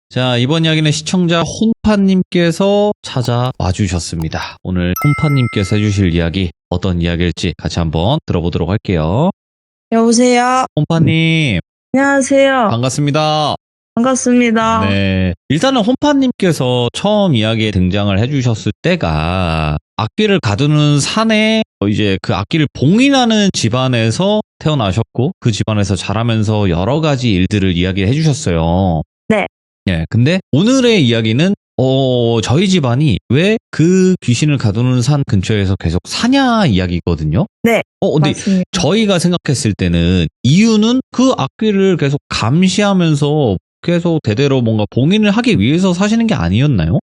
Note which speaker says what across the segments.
Speaker 1: 자, 이번 이야기는 시청자 혼파님께서 찾아와 주셨습니다. 오늘 혼파님께서 해주실 이야기 어떤 이야기일지 같이 한번 들어보도록 할게요.
Speaker 2: 여보세요.
Speaker 1: 혼파님
Speaker 2: 안녕하세요.
Speaker 1: 반갑습니다.
Speaker 2: 반갑습니다.
Speaker 1: 네, 일단은 혼파님께서 처음 이야기에 등장을 해주셨을 때가 악기를 가두는 산에 이제 그 악기를 봉인하는 집안에서 태어나셨고 그 집안에서 자라면서 여러 가지 일들을 이야기해 주셨어요.
Speaker 2: 네.
Speaker 1: 예, 근데 오늘의 이야기는 저희 집안이 왜 그 귀신을 가두는 산 근처에서 계속 사냐 이야기거든요.
Speaker 2: 네.
Speaker 1: 근데
Speaker 2: 맞습니다.
Speaker 1: 저희가 생각했을 때는 이유는 그 악기를 계속 감시하면서 계속 대대로 뭔가 봉인을 하기 위해서 사시는 게 아니었나요?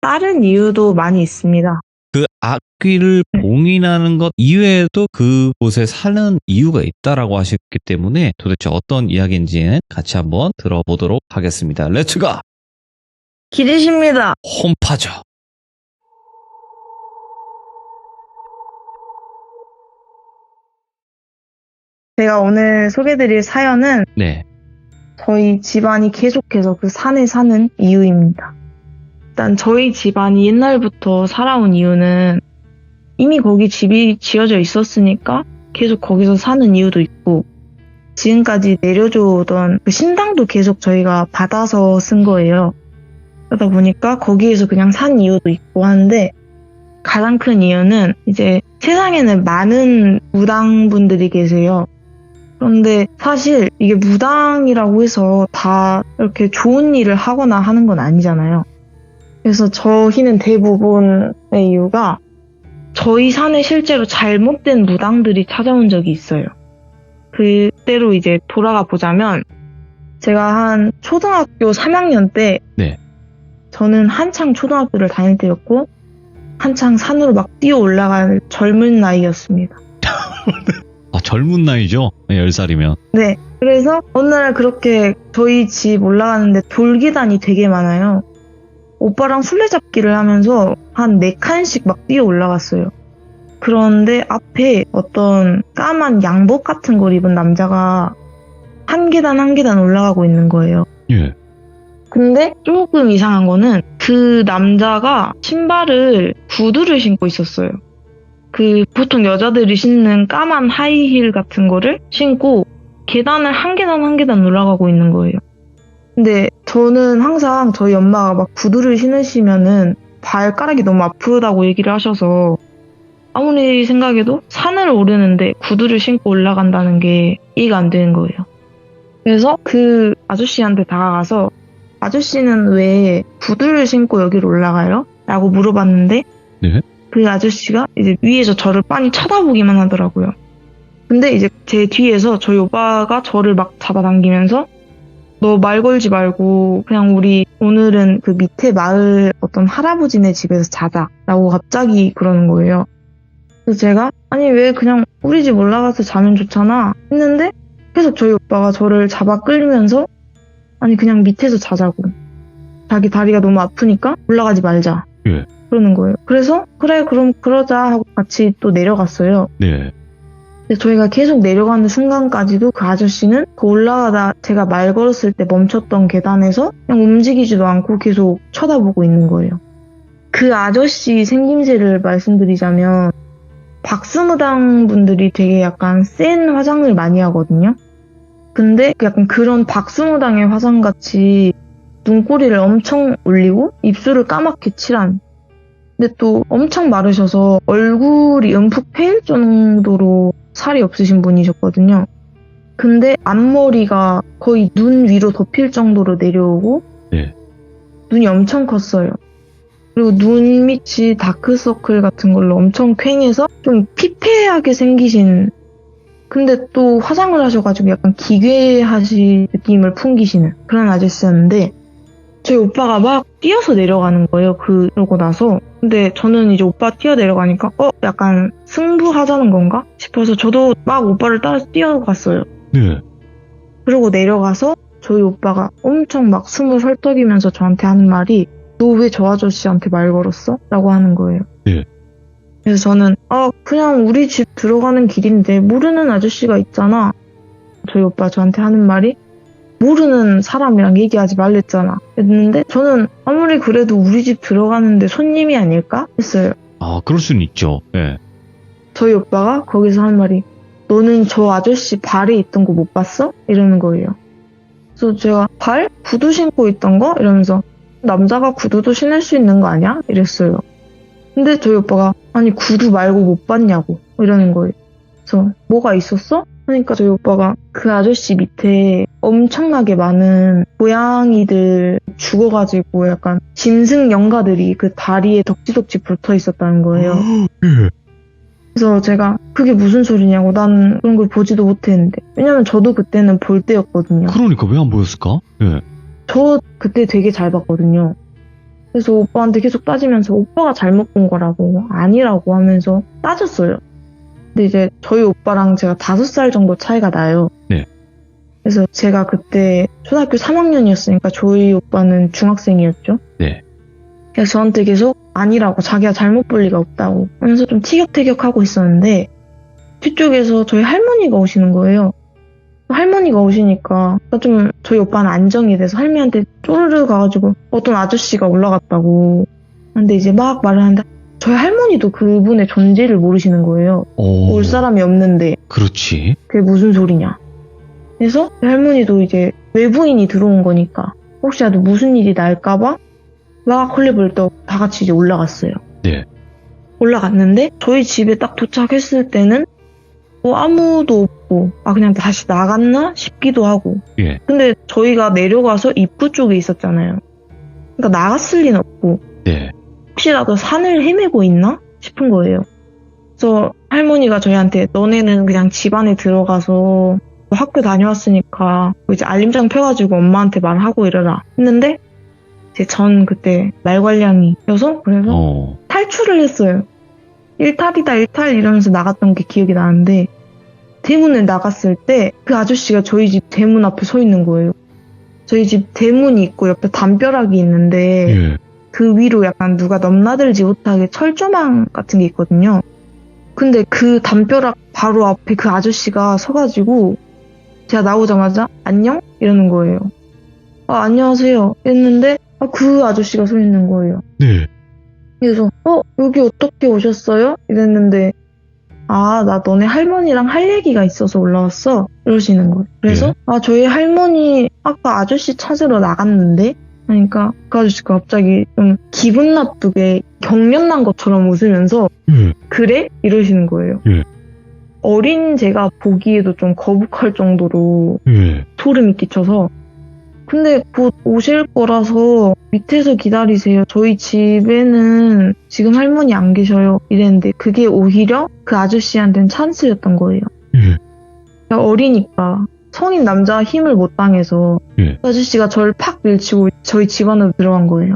Speaker 2: 다른 이유도 많이 있습니다.
Speaker 1: 그 악기를 봉인하는 것 이외에도 그곳에 사는 이유가 있다라고 하셨기 때문에 도대체 어떤 이야기인지는 같이 한번 들어보도록 하겠습니다. 렛츠가!
Speaker 2: 길이십니다.
Speaker 1: 홈파죠.
Speaker 2: 제가 오늘 소개드릴 사연은
Speaker 1: 네.
Speaker 2: 저희 집안이 계속해서 그 산에 사는 이유입니다. 일단 저희 집안이 옛날부터 살아온 이유는 이미 거기 집이 지어져 있었으니까 계속 거기서 사는 이유도 있고 지금까지 내려줘 오던 그 신당도 계속 저희가 받아서 쓴 거예요. 그러다 보니까 거기에서 그냥 산 이유도 있고 하는데 가장 큰 이유는 이제 세상에는 많은 무당분들이 계세요. 그런데 사실 이게 무당이라고 해서 다 이렇게 좋은 일을 하거나 하는 건 아니잖아요. 그래서 저희는 대부분의 이유가 저희 산에 실제로 잘못된 무당들이 찾아온 적이 있어요. 그때로 이제 돌아가 보자면 제가 한 초등학교 3학년 때
Speaker 1: 네.
Speaker 2: 저는 한창 초등학교를 다닐 때였고 한창 산으로 막 뛰어 올라갈 젊은 나이였습니다.
Speaker 1: 젊은 나이죠? 10살이면.
Speaker 2: 네. 그래서 어느 날 그렇게 저희 집 올라가는데 돌계단이 되게 많아요. 오빠랑 술래잡기를 하면서 한 4칸씩 막 뛰어 올라갔어요. 그런데 앞에 어떤 까만 양복 같은 걸 입은 남자가 한 계단 한 계단 올라가고 있는 거예요.
Speaker 1: 예.
Speaker 2: 근데 조금 이상한 거는 그 남자가 신발을 구두를 신고 있었어요. 보통 여자들이 신는 까만 하이힐 같은 거를 신고 계단을 한 계단 한 계단 올라가고 있는 거예요. 근데 저는 항상 저희 엄마가 막 구두를 신으시면은 발가락이 너무 아프다고 얘기를 하셔서 아무리 생각해도 산을 오르는데 구두를 신고 올라간다는 게 이해가 안 되는 거예요. 그래서 그 아저씨한테 다가가서 아저씨는 왜 구두를 신고 여기로 올라가요? 라고 물어봤는데
Speaker 1: 네.
Speaker 2: 그 아저씨가 이제 위에서 저를 빤히 쳐다보기만 하더라고요. 근데 이제 제 뒤에서 저희 오빠가 저를 막 잡아당기면서 너 말 걸지 말고 그냥 우리 오늘은 그 밑에 마을 어떤 할아버지네 집에서 자자라고 갑자기 그러는 거예요. 그래서 제가 아니 왜 그냥 우리 집 올라가서 자면 좋잖아 했는데 계속 저희 오빠가 저를 잡아 끌면서 아니 그냥 밑에서 자자고 자기 다리가 너무 아프니까 올라가지 말자.
Speaker 1: 예.
Speaker 2: 그러는 거예요. 그래서 그래 그럼 그러자 하고 같이 또 내려갔어요.
Speaker 1: 네.
Speaker 2: 근데 저희가 계속 내려가는 순간까지도 그 아저씨는 그 올라가다 제가 말 걸었을 때 멈췄던 계단에서 그냥 움직이지도 않고 계속 쳐다보고 있는 거예요. 그 아저씨 생김새를 말씀드리자면 박스무당 분들이 되게 약간 센 화장을 많이 하거든요. 근데 약간 그런 박스무당의 화장같이 눈꼬리를 엄청 올리고 입술을 까맣게 칠한 근데 또 엄청 마르셔서 얼굴이 움푹 패일 정도로 살이 없으신 분이셨거든요. 근데 앞머리가 거의 눈 위로 덮일 정도로 내려오고
Speaker 1: 네.
Speaker 2: 눈이 엄청 컸어요. 그리고 눈 밑이 다크서클 같은 걸로 엄청 퀭해서 좀 피폐하게 생기신 근데 또 화장을 하셔가지고 약간 기괴하신 느낌을 풍기시는 그런 아저씨였는데 저희 오빠가 막 뛰어서 내려가는 거예요. 그러고 나서. 근데 저는 이제 오빠 뛰어 내려가니까 약간 승부하자는 건가 싶어서 저도 막 오빠를 따라서 뛰어갔어요.
Speaker 1: 네.
Speaker 2: 그러고 내려가서 저희 오빠가 엄청 막 숨을 헐떡이면서 저한테 하는 말이 너 왜 저 아저씨한테 말 걸었어? 라고 하는 거예요.
Speaker 1: 네.
Speaker 2: 그래서 저는 그냥 우리 집 들어가는 길인데 모르는 아저씨가 있잖아. 저희 오빠 저한테 하는 말이 모르는 사람이랑 얘기하지 말랬잖아. 했는데 저는 아무리 그래도 우리 집 들어가는데 손님이 아닐까? 했어요.
Speaker 1: 아, 그럴 수는 있죠. 예.
Speaker 2: 저희 오빠가 거기서 한 말이 너는 저 아저씨 발에 있던 거 못 봤어? 이러는 거예요. 그래서 제가 발? 구두 신고 있던 거? 이러면서 남자가 구두도 신을 수 있는 거 아니야? 이랬어요. 근데 저희 오빠가 아니 구두 말고 못 봤냐고 이러는 거예요. 그래서 뭐가 있었어? 하니까 저희 오빠가 그 아저씨 밑에 엄청나게 많은 고양이들 죽어가지고 약간 짐승 영가들이 그 다리에 덕지덕지 붙어 있었다는 거예요.
Speaker 1: 예.
Speaker 2: 그래서 제가 그게 무슨 소리냐고 난 그런 걸 보지도 못했는데 왜냐면 저도 그때는 볼 때였거든요.
Speaker 1: 그러니까 왜 안 보였을까? 예.
Speaker 2: 저 그때 되게 잘 봤거든요. 그래서 오빠한테 계속 따지면서 오빠가 잘못 본 거라고 아니라고 하면서 따졌어요. 근데 이제 저희 오빠랑 제가 5살 정도 차이가 나요.
Speaker 1: 네.
Speaker 2: 그래서 제가 그때 초등학교 3학년이었으니까 저희 오빠는 중학생이었죠.
Speaker 1: 네.
Speaker 2: 그래서 저한테 계속 아니라고 자기가 잘못 볼 리가 없다고 하면서 좀 티격태격하고 있었는데 뒤쪽에서 저희 할머니가 오시는 거예요. 할머니가 오시니까 좀 저희 오빠는 안정이 돼서 할머니한테 쪼르르 가가지고 어떤 아저씨가 올라갔다고 근데 이제 막 말을 하는데 저희 할머니도 그분의 존재를 모르시는 거예요. 올 사람이 없는데
Speaker 1: 그렇지.
Speaker 2: 그게 무슨 소리냐. 그래서 할머니도 이제 외부인이 들어온 거니까 혹시라도 무슨 일이 날까봐 막 헐레벌떡 다 같이 이제 올라갔어요.
Speaker 1: 네.
Speaker 2: 올라갔는데 저희 집에 딱 도착했을 때는 뭐 아무도 없고 그냥 다시 나갔나 싶기도 하고.
Speaker 1: 예.
Speaker 2: 근데 저희가 내려가서 입구 쪽에 있었잖아요. 그러니까 나갔을 리는 없고
Speaker 1: 네.
Speaker 2: 혹시라도 산을 헤매고 있나 싶은 거예요. 그래서 할머니가 저희한테 너네는 그냥 집 안에 들어가서 학교 다녀왔으니까 이제 알림장 펴가지고 엄마한테 말하고 이러라 했는데 이제 전 그때 말괄량이어서 그래서 탈출을 했어요. 일탈이다 일탈 이러면서 나갔던 게 기억이 나는데 대문을 나갔을 때 그 아저씨가 저희 집 대문 앞에 서 있는 거예요. 저희 집 대문이 있고 옆에 담벼락이 있는데
Speaker 1: 예.
Speaker 2: 그 위로 약간 누가 넘나들지 못하게 철조망 같은 게 있거든요. 근데 그 담벼락 바로 앞에 그 아저씨가 서가지고 제가 나오자마자 안녕? 이러는 거예요. 안녕하세요 했는데 그 아저씨가 서 있는 거예요.
Speaker 1: 네.
Speaker 2: 그래서 여기 어떻게 오셨어요? 이랬는데 나 너네 할머니랑 할 얘기가 있어서 올라왔어 이러시는 거예요. 그래서 저희 할머니 아까 아저씨 찾으러 나갔는데 그러니까 그 아저씨가 갑자기 좀 기분 나쁘게 경련난 것처럼 웃으면서 그래? 이러시는 거예요. 어린 제가 보기에도 좀 거북할 정도로 소름이 끼쳐서 근데 곧 오실 거라서 밑에서 기다리세요. 저희 집에는 지금 할머니 안 계셔요. 이랬는데 그게 오히려 그 아저씨한테는 찬스였던 거예요. 어리니까 성인 남자 힘을 못 당해서 그 아저씨가 저를 팍 밀치고 저희 집 안으로 들어간 거예요.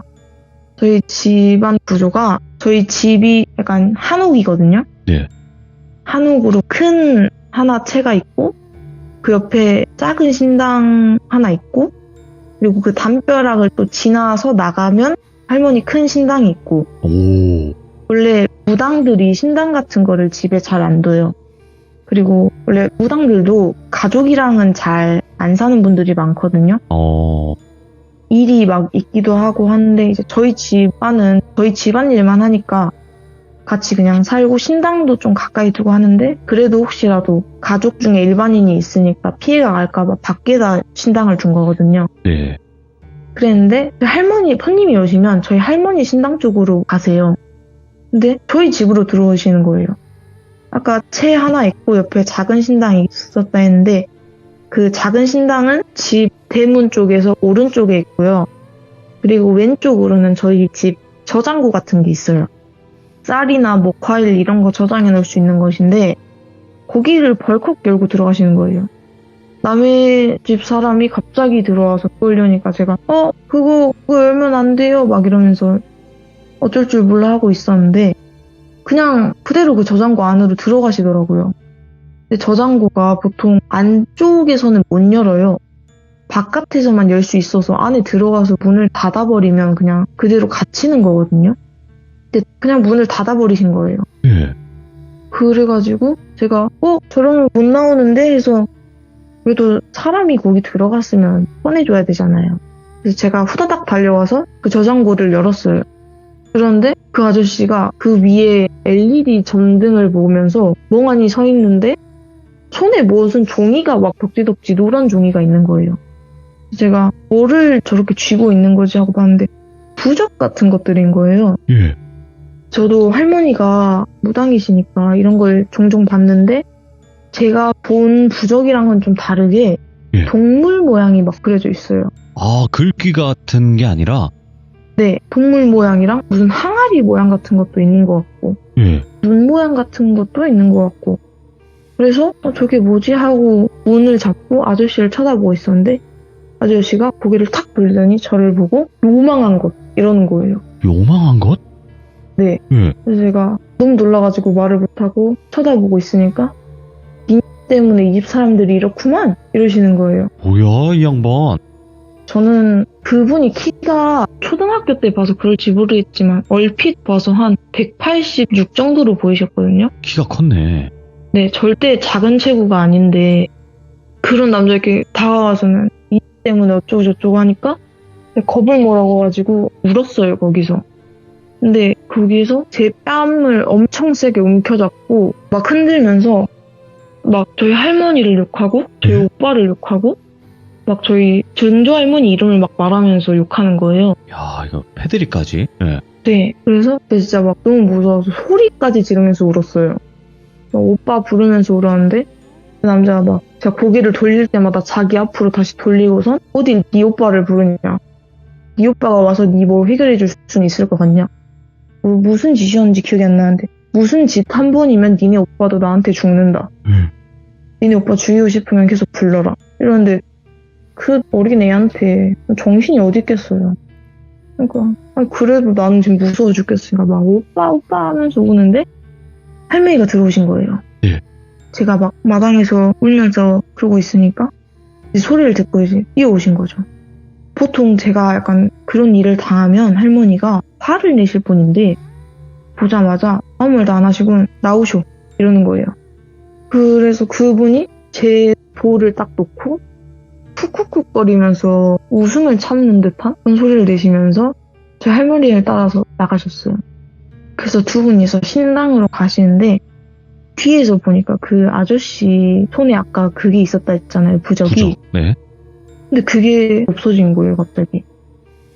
Speaker 2: 저희 집안 구조가 저희 집이 약간 한옥이거든요.
Speaker 1: 네.
Speaker 2: 한옥으로 큰 하나 채가 있고 그 옆에 작은 신당 하나 있고 그리고 그 담벼락을 또 지나서 나가면 할머니 큰 신당이 있고 원래 무당들이 신당 같은 거를 집에 잘 안 둬요. 그리고 원래 무당들도 가족이랑은 잘 안 사는 분들이 많거든요. 일이 막 있기도 하고 하는데 이제 저희 집안은 저희 집안 일만 하니까 같이 그냥 살고 신당도 좀 가까이 두고 하는데 그래도 혹시라도 가족 중에 일반인이 있으니까 피해가 갈까봐 밖에다 신당을 둔 거거든요.
Speaker 1: 네.
Speaker 2: 그랬는데 할머니 손님이 오시면 저희 할머니 신당 쪽으로 가세요. 근데 저희 집으로 들어오시는 거예요. 아까 채 하나 있고 옆에 작은 신당이 있었다 했는데 그 작은 신당은 집 대문 쪽에서 오른쪽에 있고요. 그리고 왼쪽으로는 저희 집 저장고 같은 게 있어요. 쌀이나 뭐 과일 이런 거 저장해 놓을 수 있는 것인데 거기를 벌컥 열고 들어가시는 거예요. 남의 집 사람이 갑자기 들어와서 보려니까 제가 그거 열면 안 돼요 막 이러면서 어쩔 줄 몰라 하고 있었는데 그냥 그대로 그 저장고 안으로 들어가시더라고요. 근데 저장고가 보통 안쪽에서는 못 열어요. 바깥에서만 열 수 있어서 안에 들어가서 문을 닫아버리면 그냥 그대로 갇히는 거거든요. 근데 그냥 문을 닫아버리신 거예요. 그래가지고 제가 저러면 못 나오는데 해서 그래도 사람이 거기 들어갔으면 꺼내줘야 되잖아요. 그래서 제가 후다닥 달려와서 그 저장고를 열었어요. 그런데 그 아저씨가 그 위에 LED 전등을 보면서 멍하니 서 있는데 손에 무슨 종이가 막 덕지덕지 노란 종이가 있는 거예요. 제가 뭐를 저렇게 쥐고 있는 거지 하고 봤는데 부적 같은 것들인 거예요.
Speaker 1: 예.
Speaker 2: 저도 할머니가 무당이시니까 이런 걸 종종 봤는데 제가 본 부적이랑은 좀 다르게
Speaker 1: 예.
Speaker 2: 동물 모양이 막 그려져 있어요.
Speaker 1: 아, 글귀 같은 게 아니라?
Speaker 2: 네, 동물 모양이랑 무슨 항아리 모양 같은 것도 있는 것 같고
Speaker 1: 예.
Speaker 2: 눈 모양 같은 것도 있는 것 같고 그래서 저게 뭐지 하고 문을 잡고 아저씨를 쳐다보고 있었는데 아저씨가 고개를 탁 돌리더니 저를 보고 요망한 것 이러는 거예요.
Speaker 1: 요망한 것?
Speaker 2: 네.
Speaker 1: 예.
Speaker 2: 그래서 제가 너무 놀라가지고 말을 못하고 쳐다보고 있으니까 니 때문에 이 집 사람들이 이렇구만 이러시는 거예요.
Speaker 1: 뭐야, 이 양반.
Speaker 2: 저는 그분이 키가 초등학교 때 봐서 그럴지 모르겠지만 얼핏 봐서 한 186 정도로 보이셨거든요.
Speaker 1: 키가 컸네.
Speaker 2: 네, 절대 작은 체구가 아닌데 그런 남자에게 다가와서는 이 때문에 어쩌고 저쩌고 하니까 겁을 먹어가지고 울었어요, 거기서. 근데 거기서 제 뺨을 엄청 세게 움켜잡고 막 흔들면서 막 저희 할머니를 욕하고 저희 오빠를 욕하고 막 저희 전조 할머니 이름을 막 말하면서 욕하는 거예요.
Speaker 1: 야, 이거 패드립까지? 예.
Speaker 2: 네, 그래서 진짜 막 너무 무서워서 소리까지 지르면서 울었어요. 막 오빠 부르면서 울었는데 그 남자가 막 제가 고개를 돌릴 때마다 자기 앞으로 다시 돌리고선 어디 네 오빠를 부르냐. 네 오빠가 와서 네 뭐 해결해 줄 수는 있을 것 같냐. 무슨 짓이었는지 기억이 안 나는데 무슨 짓 한 번이면 니네 오빠도 나한테 죽는다. 니네 오빠 죽이고 싶으면 계속 불러라. 이러는데 그 어린 애한테 정신이 어디 있겠어요. 그러니까 그래도 나는 지금 무서워 죽겠으니까 막 오빠 하면서 우는데 할머니가 들어오신 거예요.
Speaker 1: 예.
Speaker 2: 제가 막 마당에서 울면서 그러고 있으니까 이제 소리를 듣고 이제 뛰어오신 거죠. 보통 제가 약간 그런 일을 당하면 할머니가 화를 내실 분인데 보자마자 아무 말도 안 하시고 나오쇼 이러는 거예요. 그래서 그분이 제 볼을 딱 놓고 쿡쿡쿡거리면서 웃음을 참는 듯한 그런 소리를 내시면서 제 할머니를 따라서 나가셨어요. 그래서 두 분이서 신당으로 가시는데 뒤에서 보니까 그 아저씨 손에 아까 그게 있었다 했잖아요. 부적이.
Speaker 1: 부적. 네.
Speaker 2: 근데 그게 없어진 거예요, 갑자기.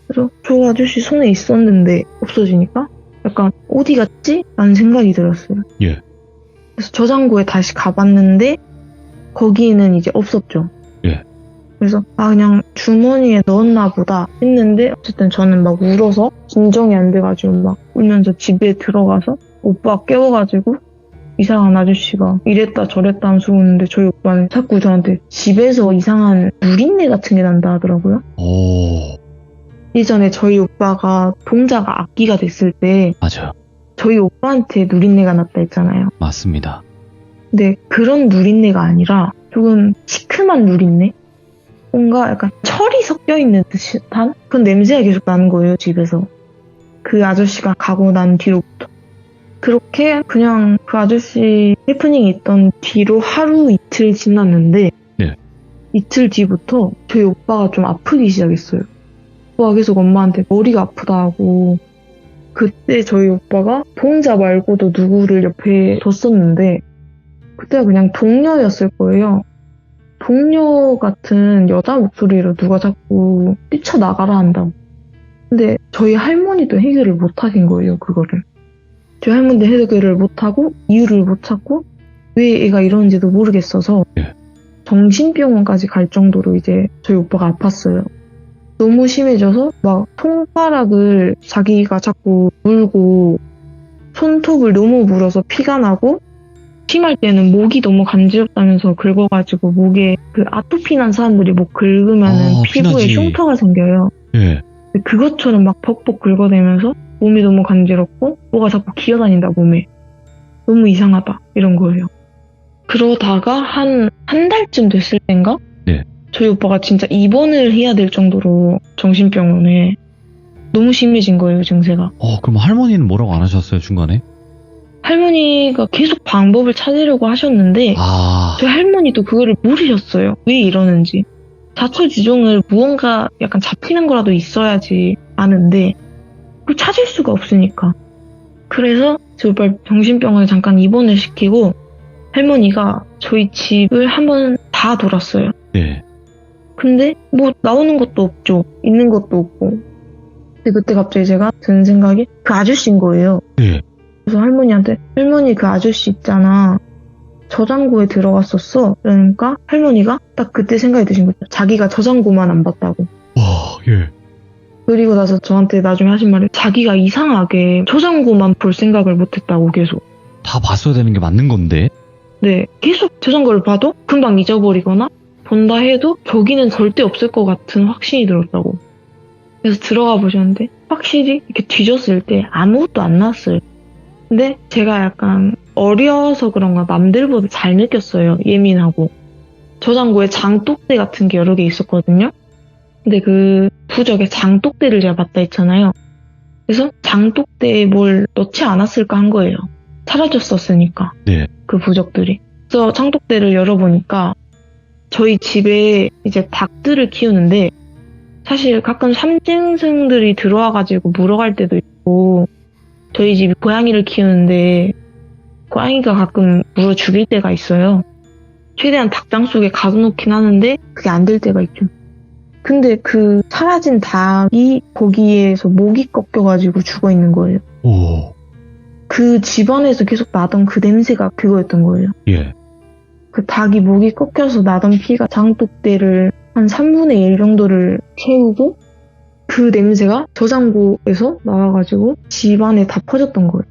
Speaker 2: 그래서 저 아저씨 손에 있었는데 없어지니까 약간 어디 갔지? 라는 생각이 들었어요.
Speaker 1: 예.
Speaker 2: 그래서 저장고에 다시 가봤는데 거기에는 이제 없었죠.
Speaker 1: 예.
Speaker 2: 그래서 그냥 주머니에 넣었나 보다 했는데 어쨌든 저는 막 울어서 진정이 안 돼가지고 막 울면서 집에 들어가서 오빠 깨워가지고 이상한 아저씨가 이랬다 저랬다 하면서 우는데 저희 오빠는 자꾸 저한테 집에서 이상한 누린내 같은 게 난다 하더라고요.
Speaker 1: 오.
Speaker 2: 예전에 저희 오빠가 동자가 악기가 됐을 때
Speaker 1: 맞아요.
Speaker 2: 저희 오빠한테 누린내가 났다 했잖아요.
Speaker 1: 맞습니다.
Speaker 2: 근데 그런 누린내가 아니라 조금 시큼한 누린내? 뭔가 약간 철이 섞여 있는 듯한 그런 냄새가 계속 나는 거예요, 집에서. 그 아저씨가 가고 난 뒤로부터. 그렇게 그냥 그 아저씨 해프닝이 있던 뒤로 하루 이틀 지났는데
Speaker 1: 네.
Speaker 2: 이틀 뒤부터 저희 오빠가 좀 아프기 시작했어요. 오빠가 계속 엄마한테 머리가 아프다 하고 그때 저희 오빠가 동자 말고도 누구를 옆에 뒀었는데 그때가 그냥 동료였을 거예요. 동료 같은 여자 목소리로 누가 자꾸 뛰쳐나가라 한다고. 근데 저희 할머니도 해결을 못 하신 거예요, 그거를. 저희 할머니도 해결을 못하고 이유를 못 찾고 왜 애가 이러는지도 모르겠어서
Speaker 1: 예.
Speaker 2: 정신병원까지 갈 정도로 이제 저희 오빠가 아팠어요. 너무 심해져서 막 손가락을 자기가 자꾸 물고 손톱을 너무 물어서 피가 나고 심할 때는 목이 너무 간지럽다면서 긁어가지고 목에 그 아토피 난 사람들이 목 긁으면 피부에
Speaker 1: 피나지.
Speaker 2: 흉터가 생겨요.
Speaker 1: 예.
Speaker 2: 그것처럼 막 벅벅 긁어대면서 몸이 너무 간지럽고 뭐가 자꾸 기어다닌다 몸에. 너무 이상하다 이런 거예요. 그러다가 한 달쯤 됐을 땐가?
Speaker 1: 네.
Speaker 2: 저희 오빠가 진짜 입원을 해야 될 정도로 정신병원에 너무 심해진 거예요, 증세가.
Speaker 1: 그럼 할머니는 뭐라고 안 하셨어요, 중간에?
Speaker 2: 할머니가 계속 방법을 찾으려고 하셨는데
Speaker 1: 아,
Speaker 2: 저희 할머니도 그거를 물으셨어요. 왜 이러는지. 자초지종을 무언가 약간 잡히는 거라도 있어야지 아는데 그걸 찾을 수가 없으니까. 그래서 제발 정신병원에 잠깐 입원을 시키고 할머니가 저희 집을 한번 다 돌았어요.
Speaker 1: 네.
Speaker 2: 근데 뭐 나오는 것도 없죠. 있는 것도 없고. 근데 그때 갑자기 제가 드는 생각이 그 아저씨인 거예요.
Speaker 1: 네.
Speaker 2: 그래서 할머니한테 할머니 그 아저씨 있잖아. 저장고에 들어갔었어. 그러니까 할머니가 딱 그때 생각이 드신 거죠. 자기가 저장고만 안 봤다고.
Speaker 1: 와, 예.
Speaker 2: 그리고 나서 저한테 나중에 하신 말이 자기가 이상하게 저장고만 볼 생각을 못했다고 계속.
Speaker 1: 다 봤어야 되는 게 맞는 건데.
Speaker 2: 네, 계속 저장고를 봐도 금방 잊어버리거나 본다 해도 거기는 절대 없을 것 같은 확신이 들었다고. 그래서 들어가 보셨는데 확실히 이렇게 뒤졌을 때 아무것도 안 나왔어요. 근데 제가 약간 어려서 그런가 남들보다 잘 느꼈어요. 예민하고. 저장고에 장독대 같은 게 여러 개 있었거든요. 근데 그 부적에 장독대를 제가 봤다 했잖아요. 그래서 장독대에 뭘 넣지 않았을까 한 거예요. 사라졌었으니까.
Speaker 1: 네.
Speaker 2: 그 부적들이. 그래서 장독대를 열어보니까 저희 집에 이제 닭들을 키우는데 사실 가끔 삼짐승들이 들어와가지고 물어갈 때도 있고 저희 집이 고양이를 키우는데 고양이가 가끔 물어 죽일 때가 있어요. 최대한 닭장 속에 가둬놓긴 하는데 그게 안 될 때가 있죠. 근데 그 사라진 닭이 거기에서 목이 꺾여가지고 죽어있는 거예요.
Speaker 1: 오,
Speaker 2: 그 집안에서 계속 나던 그 냄새가 그거였던 거예요.
Speaker 1: 예.
Speaker 2: 그 닭이 목이 꺾여서 나던 피가 장독대를 한 3분의 1 정도를 채우고 그 냄새가 저장고에서 나와가지고 집안에 다 퍼졌던 거예요.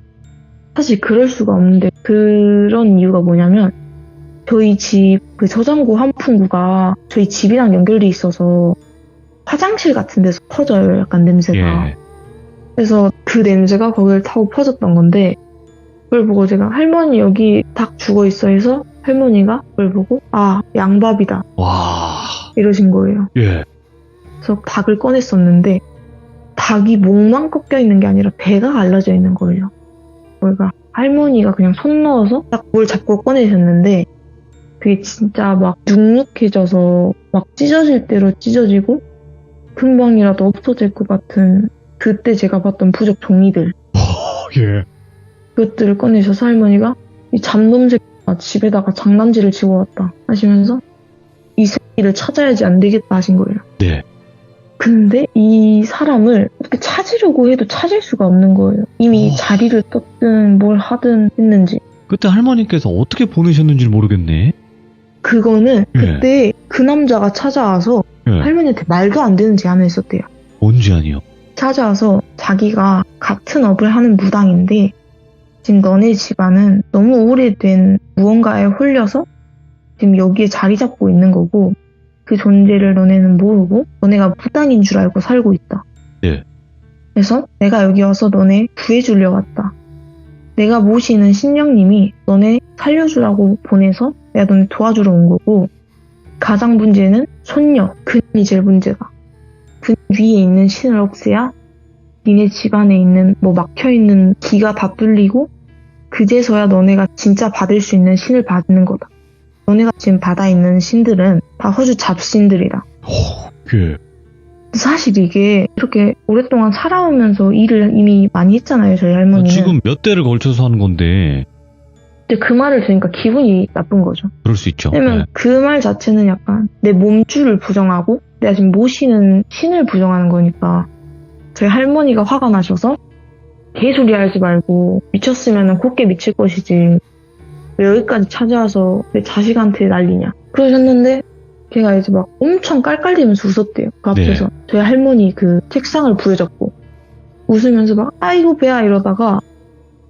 Speaker 2: 사실 그럴 수가 없는데 그런 이유가 뭐냐면 저희 집 그 저장고 환풍구가 저희 집이랑 연결돼 있어서 화장실 같은 데서 퍼져요. 약간 냄새가.
Speaker 1: 예.
Speaker 2: 그래서 그 냄새가 거기를 타고 퍼졌던 건데 그걸 보고 제가 할머니 여기 닭 죽어있어 해서 할머니가 그걸 보고 아 양밥이다
Speaker 1: 와,
Speaker 2: 이러신 거예요.
Speaker 1: 예.
Speaker 2: 그래서 닭을 꺼냈었는데 닭이 목만 꺾여 있는 게 아니라 배가 갈라져 있는 거예요. 그러니까 할머니가 그냥 손 넣어서 딱 뭘 잡고 꺼내셨는데 그게 진짜 막 눅눅해져서 막 찢어질 대로 찢어지고 금방이라도 없어질 것 같은 그때 제가 봤던 부적 종이들
Speaker 1: 예.
Speaker 2: 그것들을 꺼내셔서 할머니가 이 잡놈새가 집에다가 장난질을 치고 왔다 하시면서 이 새끼를 찾아야지 안 되겠다 하신 거예요.
Speaker 1: 네.
Speaker 2: 근데 이 사람을 어떻게 찾으려고 해도 찾을 수가 없는 거예요. 이미 자리를 떴든 뭘 하든 했는지.
Speaker 1: 그때 할머니께서 어떻게 보내셨는지 모르겠네.
Speaker 2: 그거는
Speaker 1: 예.
Speaker 2: 그때 그 남자가 찾아와서
Speaker 1: 예.
Speaker 2: 할머니한테 말도 안 되는 제안을 했었대요.
Speaker 1: 뭔 제안이요?
Speaker 2: 찾아와서 자기가 같은 업을 하는 무당인데 지금 너네 집안은 너무 오래된 무언가에 홀려서 지금 여기에 자리 잡고 있는 거고 그 존재를 너네는 모르고 너네가 무당인 줄 알고 살고 있다.
Speaker 1: 네.
Speaker 2: 그래서 내가 여기 와서 너네 구해주려 왔다. 내가 모시는 신령님이 너네 살려주라고 보내서 내가 너네 도와주러 온 거고 가장 문제는 손녀, 근이 제일 문제다. 근 위에 있는 신을 없애야 니네 집안에 있는 뭐 막혀있는 기가 다 뚫리고 그제서야 너네가 진짜 받을 수 있는 신을 받는 거다. 너네가 지금 받아 있는 신들은 다 허주 잡신들이다.
Speaker 1: 예.
Speaker 2: 사실 이게 이렇게 오랫동안 살아오면서 일을 이미 많이 했잖아요, 저희 할머니는.
Speaker 1: 지금 몇 대를 걸쳐서 하는 건데
Speaker 2: 근데 그 말을 들으니까 기분이 나쁜 거죠.
Speaker 1: 그럴 수 있죠.
Speaker 2: 왜냐면
Speaker 1: 네.
Speaker 2: 그 말 자체는 약간 내 몸주를 부정하고 내가 지금 모시는 신을 부정하는 거니까 저희 할머니가 화가 나셔서 개소리 하지 말고 미쳤으면 곱게 미칠 것이지 왜 여기까지 찾아와서 내 자식한테 난리냐 그러셨는데 걔가 이제 막 엄청 깔깔대면서 웃었대요. 그 앞에서.
Speaker 1: 네.
Speaker 2: 저희 할머니 그 책상을 부여잡고 웃으면서 막 아이고 배야 이러다가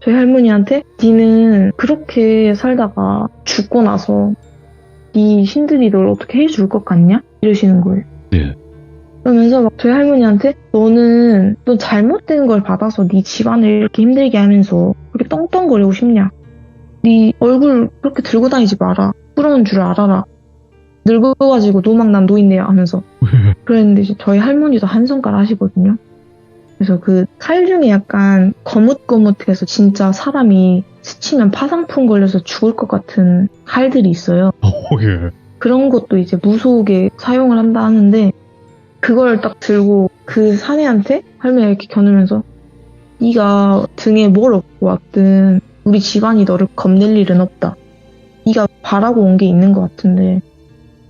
Speaker 2: 저희 할머니한테 니는 그렇게 살다가 죽고 나서 네 신들이 널 어떻게 해줄 것 같냐? 이러시는 거예요.
Speaker 1: 네.
Speaker 2: 그러면서 막 저희 할머니한테 넌 잘못된 걸 받아서 네 집안을 이렇게 힘들게 하면서 그렇게 떵떵거리고 싶냐? 네 얼굴 그렇게 들고 다니지 마라. 부러운 줄 알아라. 늙어가지고 노망난 노인네요 하면서 그랬는데 이제 저희 할머니도 한 손가락 하시거든요. 그래서 그 칼 중에 약간 거뭇거뭇해서 진짜 사람이 스치면 파상풍 걸려서 죽을 것 같은 칼들이 있어요.
Speaker 1: 예.
Speaker 2: 그런 것도 이제 무속에 사용을 한다 하는데 그걸 딱 들고 그 사내한테 할머니가 이렇게 겨누면서 네가 등에 뭘 업고 왔든 우리 집안이 너를 겁낼 일은 없다. 네가 바라고 온 게 있는 것 같은데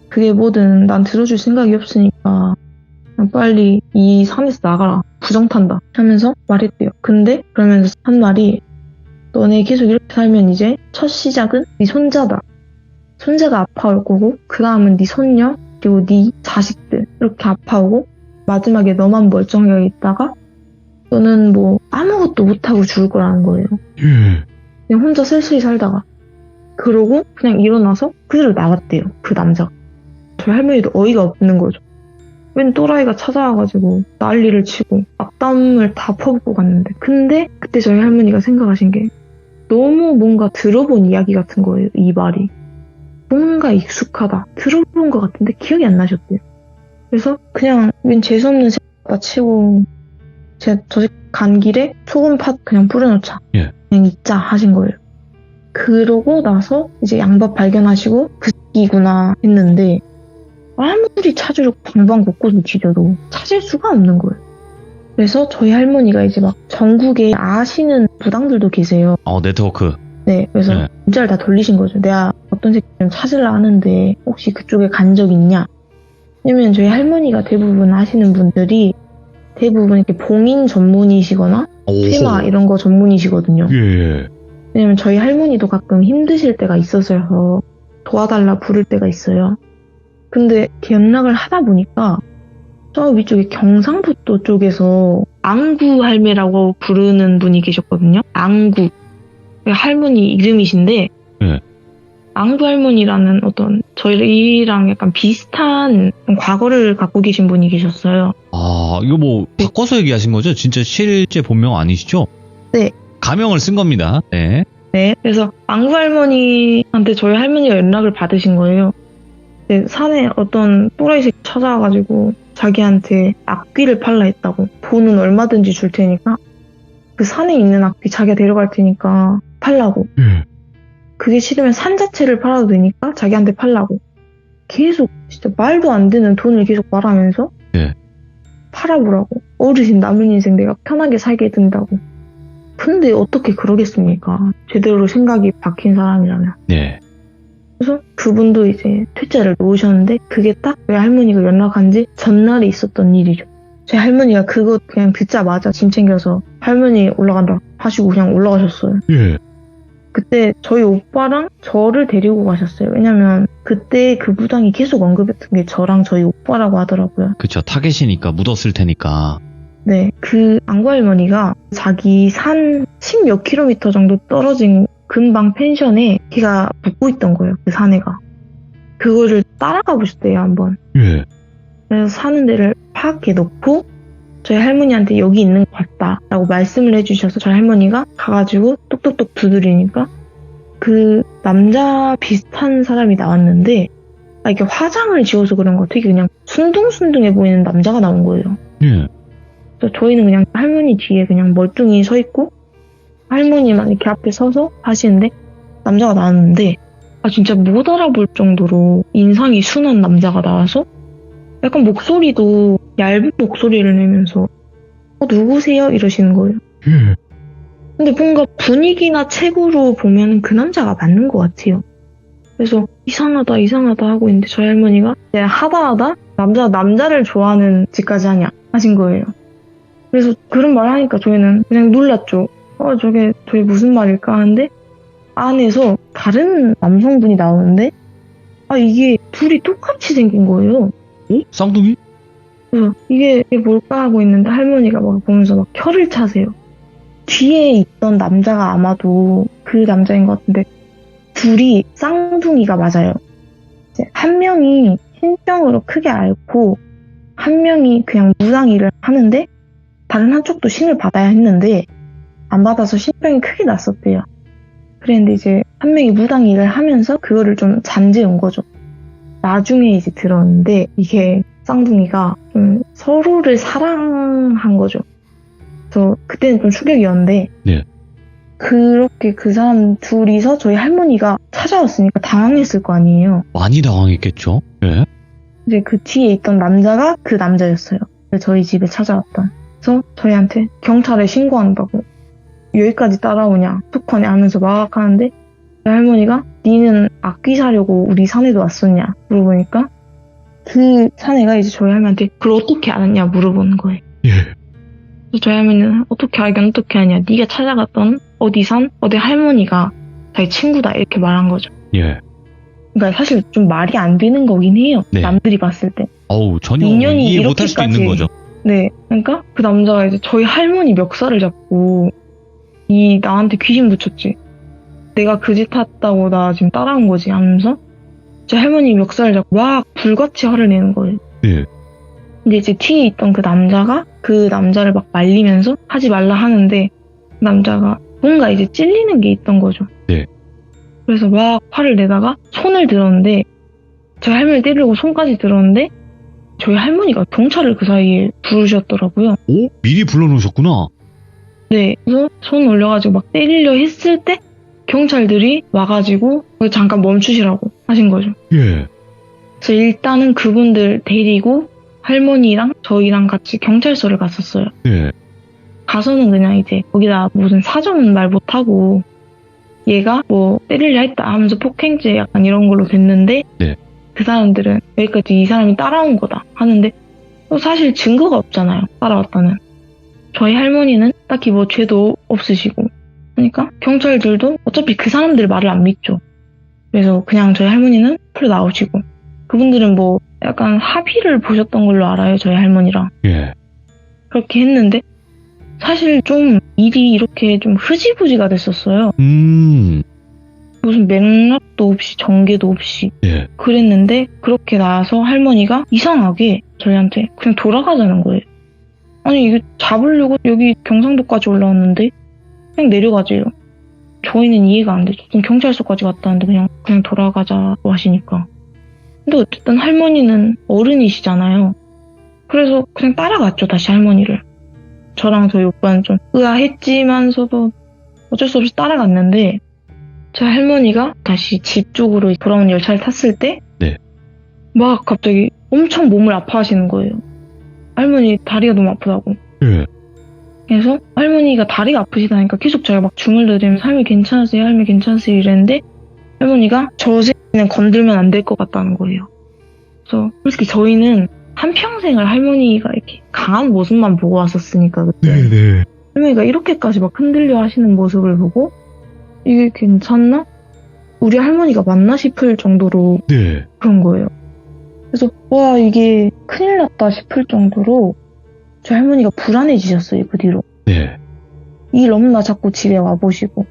Speaker 2: 그게 뭐든 난 들어줄 생각이 없으니까 그냥 빨리 이 산에서 나가라. 부정탄다 하면서 말했대요. 근데 그러면서 한 말이 너네 계속 이렇게 살면 이제 첫 시작은 네 손자다. 손자가 아파올 거고 그 다음은 네 손녀 그리고 네 자식들 이렇게 아파오고 마지막에 너만 멀쩡하게 있다가 너는 뭐 아무것도 못하고 죽을 거라는 거예요.
Speaker 1: 예.
Speaker 2: 그냥 혼자 쓸쓸히 살다가 그러고 그냥 일어나서 그대로 나갔대요. 그 남자가. 저희 할머니도 어이가 없는 거죠. 웬 또라이가 찾아와가지고 난리를 치고 악담을 다 퍼붓고 갔는데 근데 그때 저희 할머니가 생각하신 게 너무 뭔가 들어본 이야기 같은 거예요. 이 말이. 뭔가 익숙하다. 들어본 것 같은데 기억이 안 나셨대요. 그래서 그냥 웬 재수없는 새끼다 치고 제가 저 간 길에 소금팥 그냥 뿌려놓자.
Speaker 1: 예.
Speaker 2: 그냥 잊자 하신 거예요. 그러고 나서 이제 양밥 발견하시고 그 새끼구나 했는데 아무리 찾으려고 방방 곳곳을 뒤져도 찾을 수가 없는 거예요. 그래서 저희 할머니가 이제 막 전국에 아시는 부당들도 계세요.
Speaker 1: 네트워크.
Speaker 2: 네, 그래서
Speaker 1: 네.
Speaker 2: 문자를 다 돌리신 거죠. 내가 어떤 새끼 좀 찾으려 하는데 혹시 그쪽에 간 적 있냐? 왜냐면 저희 할머니가 대부분 아시는 분들이 대부분 이렇게 봉인 전문이시거나 퇴마 이런 거 전문이시거든요.
Speaker 1: 예.
Speaker 2: 왜냐면 저희 할머니도 가끔 힘드실 때가 있어서 도와달라 부를 때가 있어요. 근데 이렇게 연락을 하다 보니까 저 위쪽에 경상북도 쪽에서 앙구 할매라고 부르는 분이 계셨거든요. 앙구. 할머니 이름이신데
Speaker 1: 네.
Speaker 2: 앙구 할머니라는 어떤 저희랑 약간 비슷한 과거를 갖고 계신 분이 계셨어요.
Speaker 1: 이거 뭐 바꿔서 얘기하신 거죠? 진짜 실제 본명 아니시죠?
Speaker 2: 네.
Speaker 1: 가명을 쓴 겁니다. 네.
Speaker 2: 네. 그래서 앙구 할머니한테 저희 할머니가 연락을 받으신 거예요. 산에 어떤 또라이 새끼 찾아와가지고 자기한테 악귀를 팔라 했다고. 돈은 얼마든지 줄 테니까 그 산에 있는 악귀 자기가 데려갈 테니까 팔라고. 그게 싫으면 산 자체를 팔아도 되니까 자기한테 팔라고. 계속 진짜 말도 안 되는 돈을 계속 말하면서
Speaker 1: 네.
Speaker 2: 팔아보라고. 어르신 남은 인생 내가 편하게 살게 된다고. 근데 어떻게 그러겠습니까? 제대로 생각이 박힌 사람이라면.
Speaker 1: 네.
Speaker 2: 그래서 그분도 이제 퇴짜를 놓으셨는데 그게 딱 왜 할머니가 연락한 지 전날에 있었던 일이죠. 제 할머니가 그거 그냥 듣자마자 짐 챙겨서 할머니 올라간다 하시고 그냥 올라가셨어요.
Speaker 1: 예.
Speaker 2: 그때 저희 오빠랑 저를 데리고 가셨어요. 왜냐면 그때 그 부당이 계속 언급했던 게 저랑 저희 오빠라고 하더라고요.
Speaker 1: 그쵸. 타겟이니까 묻었을 테니까.
Speaker 2: 네, 그 앙구 할머니가 자기 산 10몇 킬로미터 정도 떨어진 근방 펜션에 걔가 묵고 있던 거예요. 그 사내가. 그거를 따라가 보셨대요, 한번.
Speaker 1: 예.
Speaker 2: 그래서 사는 데를 파악해 놓고 저희 할머니한테 여기 있는 것 같다라고 말씀을 해주셔서 저희 할머니가 가가지고 똑똑똑 두드리니까 그 남자 비슷한 사람이 나왔는데 이게 화장을 지워서 그런 거 되게 그냥 순둥순둥해 보이는 남자가 나온 거예요.
Speaker 1: 예.
Speaker 2: 그래서 저희는 그냥 할머니 뒤에 그냥 멀뚱히 서 있고 할머니만 이렇게 앞에 서서 하시는데 남자가 나왔는데 진짜 못 알아볼 정도로 인상이 순한 남자가 나와서 약간 목소리도 얇은 목소리를 내면서 누구세요? 이러시는 거예요. 근데 뭔가 분위기나 책으로 보면 그 남자가 맞는 것 같아요. 그래서 이상하다 하고 있는데 저희 할머니가 하다 남자를 좋아하는 짓까지 하냐 하신 거예요. 그래서 그런 말 하니까 저희는 그냥 놀랐죠. 저게 무슨 말일까 하는데 안에서 다른 남성분이 나오는데 이게 둘이 똑같이 생긴 거예요.
Speaker 1: 쌍둥이?
Speaker 2: 그래서 이게 뭘까 하고 있는데 할머니가 막 보면서 막 혀를 차세요. 뒤에 있던 남자가 아마도 그 남자인 것 같은데 둘이 쌍둥이가 맞아요. 이제 한 명이 신병으로 크게 앓고 한 명이 그냥 무당일을 하는데 다른 한쪽도 신을 받아야 했는데 안 받아서 신병이 크게 났었대요. 그랬는데 이제 한 명이 무당일을 하면서 그거를 좀 잠재운 거죠. 나중에 이제 들었는데 이게 쌍둥이가 좀 서로를 사랑한 거죠. 그래서 그때는 좀 충격이었는데
Speaker 1: 네.
Speaker 2: 그렇게 그 사람 둘이서 저희 할머니가 찾아왔으니까 당황했을 거 아니에요.
Speaker 1: 많이 당황했겠죠? 예.
Speaker 2: 이제 그 뒤에 있던 남자가 그 남자였어요. 저희 집에 찾아왔던. 그래서 저희한테 경찰에 신고한다고. 여기까지 따라오냐, 어떡하냐 하면서 막 하는데 저희 할머니가 니는 악귀 사려고 우리 산에도 왔었냐 물어보니까 그 사내가 이제 저희 할머니한테 그걸 어떻게 알았냐 물어보는 거예요.
Speaker 1: 예.
Speaker 2: 그래서 저희 할머니는 어떻게 알긴 어떻게 하냐. 네가 찾아갔던 어디 산 어디 할머니가 자기 친구다 이렇게 말한 거죠.
Speaker 1: 예.
Speaker 2: 그러니까 사실 좀 말이 안 되는 거긴 해요.
Speaker 1: 네.
Speaker 2: 남들이 봤을 때.
Speaker 1: 어우, 전혀
Speaker 2: 인연이
Speaker 1: 이해 못할 수도 있는
Speaker 2: 이렇게까지-
Speaker 1: 거죠.
Speaker 2: 네. 그러니까 그 남자가 이제 저희 할머니 멱살을 잡고 나한테 귀신 붙였지. 내가 그 짓 했다고 나 지금 따라온 거지 하면서 제 할머니 멱살을 잡고 막 불같이 화를 내는 거예요.
Speaker 1: 예.
Speaker 2: 근데 이제 뒤에 있던 그 남자가 그 남자를 막 말리면서 하지 말라 하는데 그 남자가 뭔가 이제 찔리는 게 있던 거죠.
Speaker 1: 네.
Speaker 2: 그래서 막 화를 내다가 손을 들었는데 저희 할머니 때리려고 손까지 들었는데 저희 할머니가 경찰을 그 사이에 부르셨더라고요.
Speaker 1: 오? 미리 불러놓으셨구나.
Speaker 2: 네. 그래서 손 올려가지고 막 때리려 했을 때 경찰들이 와가지고 잠깐 멈추시라고 하신 거죠.
Speaker 1: 예.
Speaker 2: 그래서 일단은 그분들 데리고 할머니랑 저희랑 같이 경찰서를 갔었어요.
Speaker 1: 예.
Speaker 2: 가서는 그냥 이제 거기다 무슨 사정은 말 못하고 얘가 뭐 때리려 했다 하면서 폭행죄 약간 이런 걸로 됐는데
Speaker 1: 네.
Speaker 2: 그 사람들은 여기까지 이 사람이 따라온 거다 하는데 또 사실 증거가 없잖아요. 따라왔다는. 저희 할머니는 딱히 뭐 죄도 없으시고 그러니까 경찰들도 어차피 그 사람들 말을 안 믿죠. 그래서 그냥 저희 할머니는 풀려 나오시고 그분들은 뭐 약간 합의를 보셨던 걸로 알아요. 저희 할머니랑.
Speaker 1: 예.
Speaker 2: 그렇게 했는데 사실 좀 일이 이렇게 좀 흐지부지가 됐었어요. 무슨 맥락도 없이 전개도 없이
Speaker 1: 예.
Speaker 2: 그랬는데 그렇게 나와서 할머니가 이상하게 저희한테 그냥 돌아가자는 거예요. 아니 이거 잡으려고 여기 경상도까지 올라왔는데 그냥 내려가재요. 저희는 이해가 안 되죠. 지금 경찰서까지 왔다는데 그냥 돌아가자고 하시니까. 근데 어쨌든 할머니는 어른이시잖아요. 그래서 그냥 따라갔죠. 다시 할머니를. 저랑 저희 오빠는 좀 의아했지만서도 어쩔 수 없이 따라갔는데 저희 할머니가 다시 집 쪽으로 돌아오는 열차를 탔을 때
Speaker 1: 네.
Speaker 2: 막 갑자기 엄청 몸을 아파하시는 거예요. 할머니 다리가 너무 아프다고.
Speaker 1: 예.
Speaker 2: 그래서 할머니가 다리가 아프시다니까 계속 저희가 막 주물러드리면서 할머니 괜찮으세요? 할머니 괜찮으세요? 이랬는데 할머니가 저 새끼는 건들면 안 될 것 같다는 거예요. 그래서 솔직히 저희는 한평생을 할머니가 이렇게 강한 모습만 보고 왔었으니까 그때
Speaker 1: 네네.
Speaker 2: 할머니가 이렇게까지 막 흔들려 하시는 모습을 보고 이게 괜찮나? 우리 할머니가 맞나 싶을 정도로
Speaker 1: 네.
Speaker 2: 그런 거예요. 그래서 와 이게 큰일 났다 싶을 정도로 저희 할머니가 불안해지셨어요. 그 뒤로.
Speaker 1: 네.
Speaker 2: 일 없나 자꾸 집에 와보시고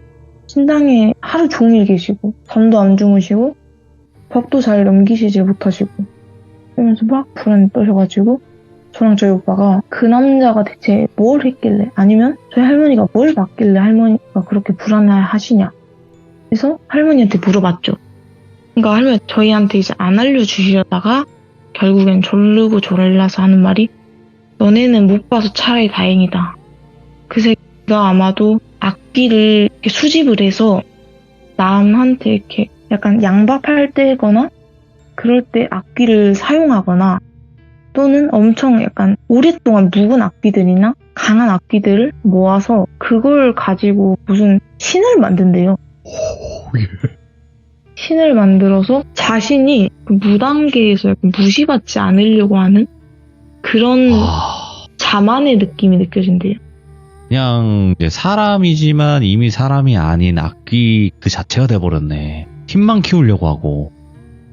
Speaker 2: 신당에 하루 종일 계시고 잠도 안 주무시고 밥도 잘 넘기시지 못하시고 이러면서 막 불안에 떠셔가지고 저랑 저희 오빠가 그 남자가 대체 뭘 했길래 아니면 저희 할머니가 뭘 봤길래 할머니가 그렇게 불안해하시냐 그래서 할머니한테 물어봤죠. 그러니까 할머니 저희한테 이제 안 알려주시려다가 결국엔 졸르고 졸라서 하는 말이 너네는 못 봐서 차라리 다행이다. 그 새끼가 아마도 악기를 이렇게 수집을 해서 남한테 이렇게 약간 양밥할 때거나 그럴 때 악기를 사용하거나 또는 엄청 약간 오랫동안 묵은 악기들이나 강한 악기들을 모아서 그걸 가지고 무슨 신을 만든대요.
Speaker 1: 오, 예.
Speaker 2: 신을 만들어서 자신이 그 무단계에서 약간 무시받지 않으려고 하는 그런 자만의 느낌이 느껴진대요.
Speaker 1: 그냥 이제 사람이지만 이미 사람이 아닌 악귀 그 자체가 돼버렸네. 힘만 키우려고 하고.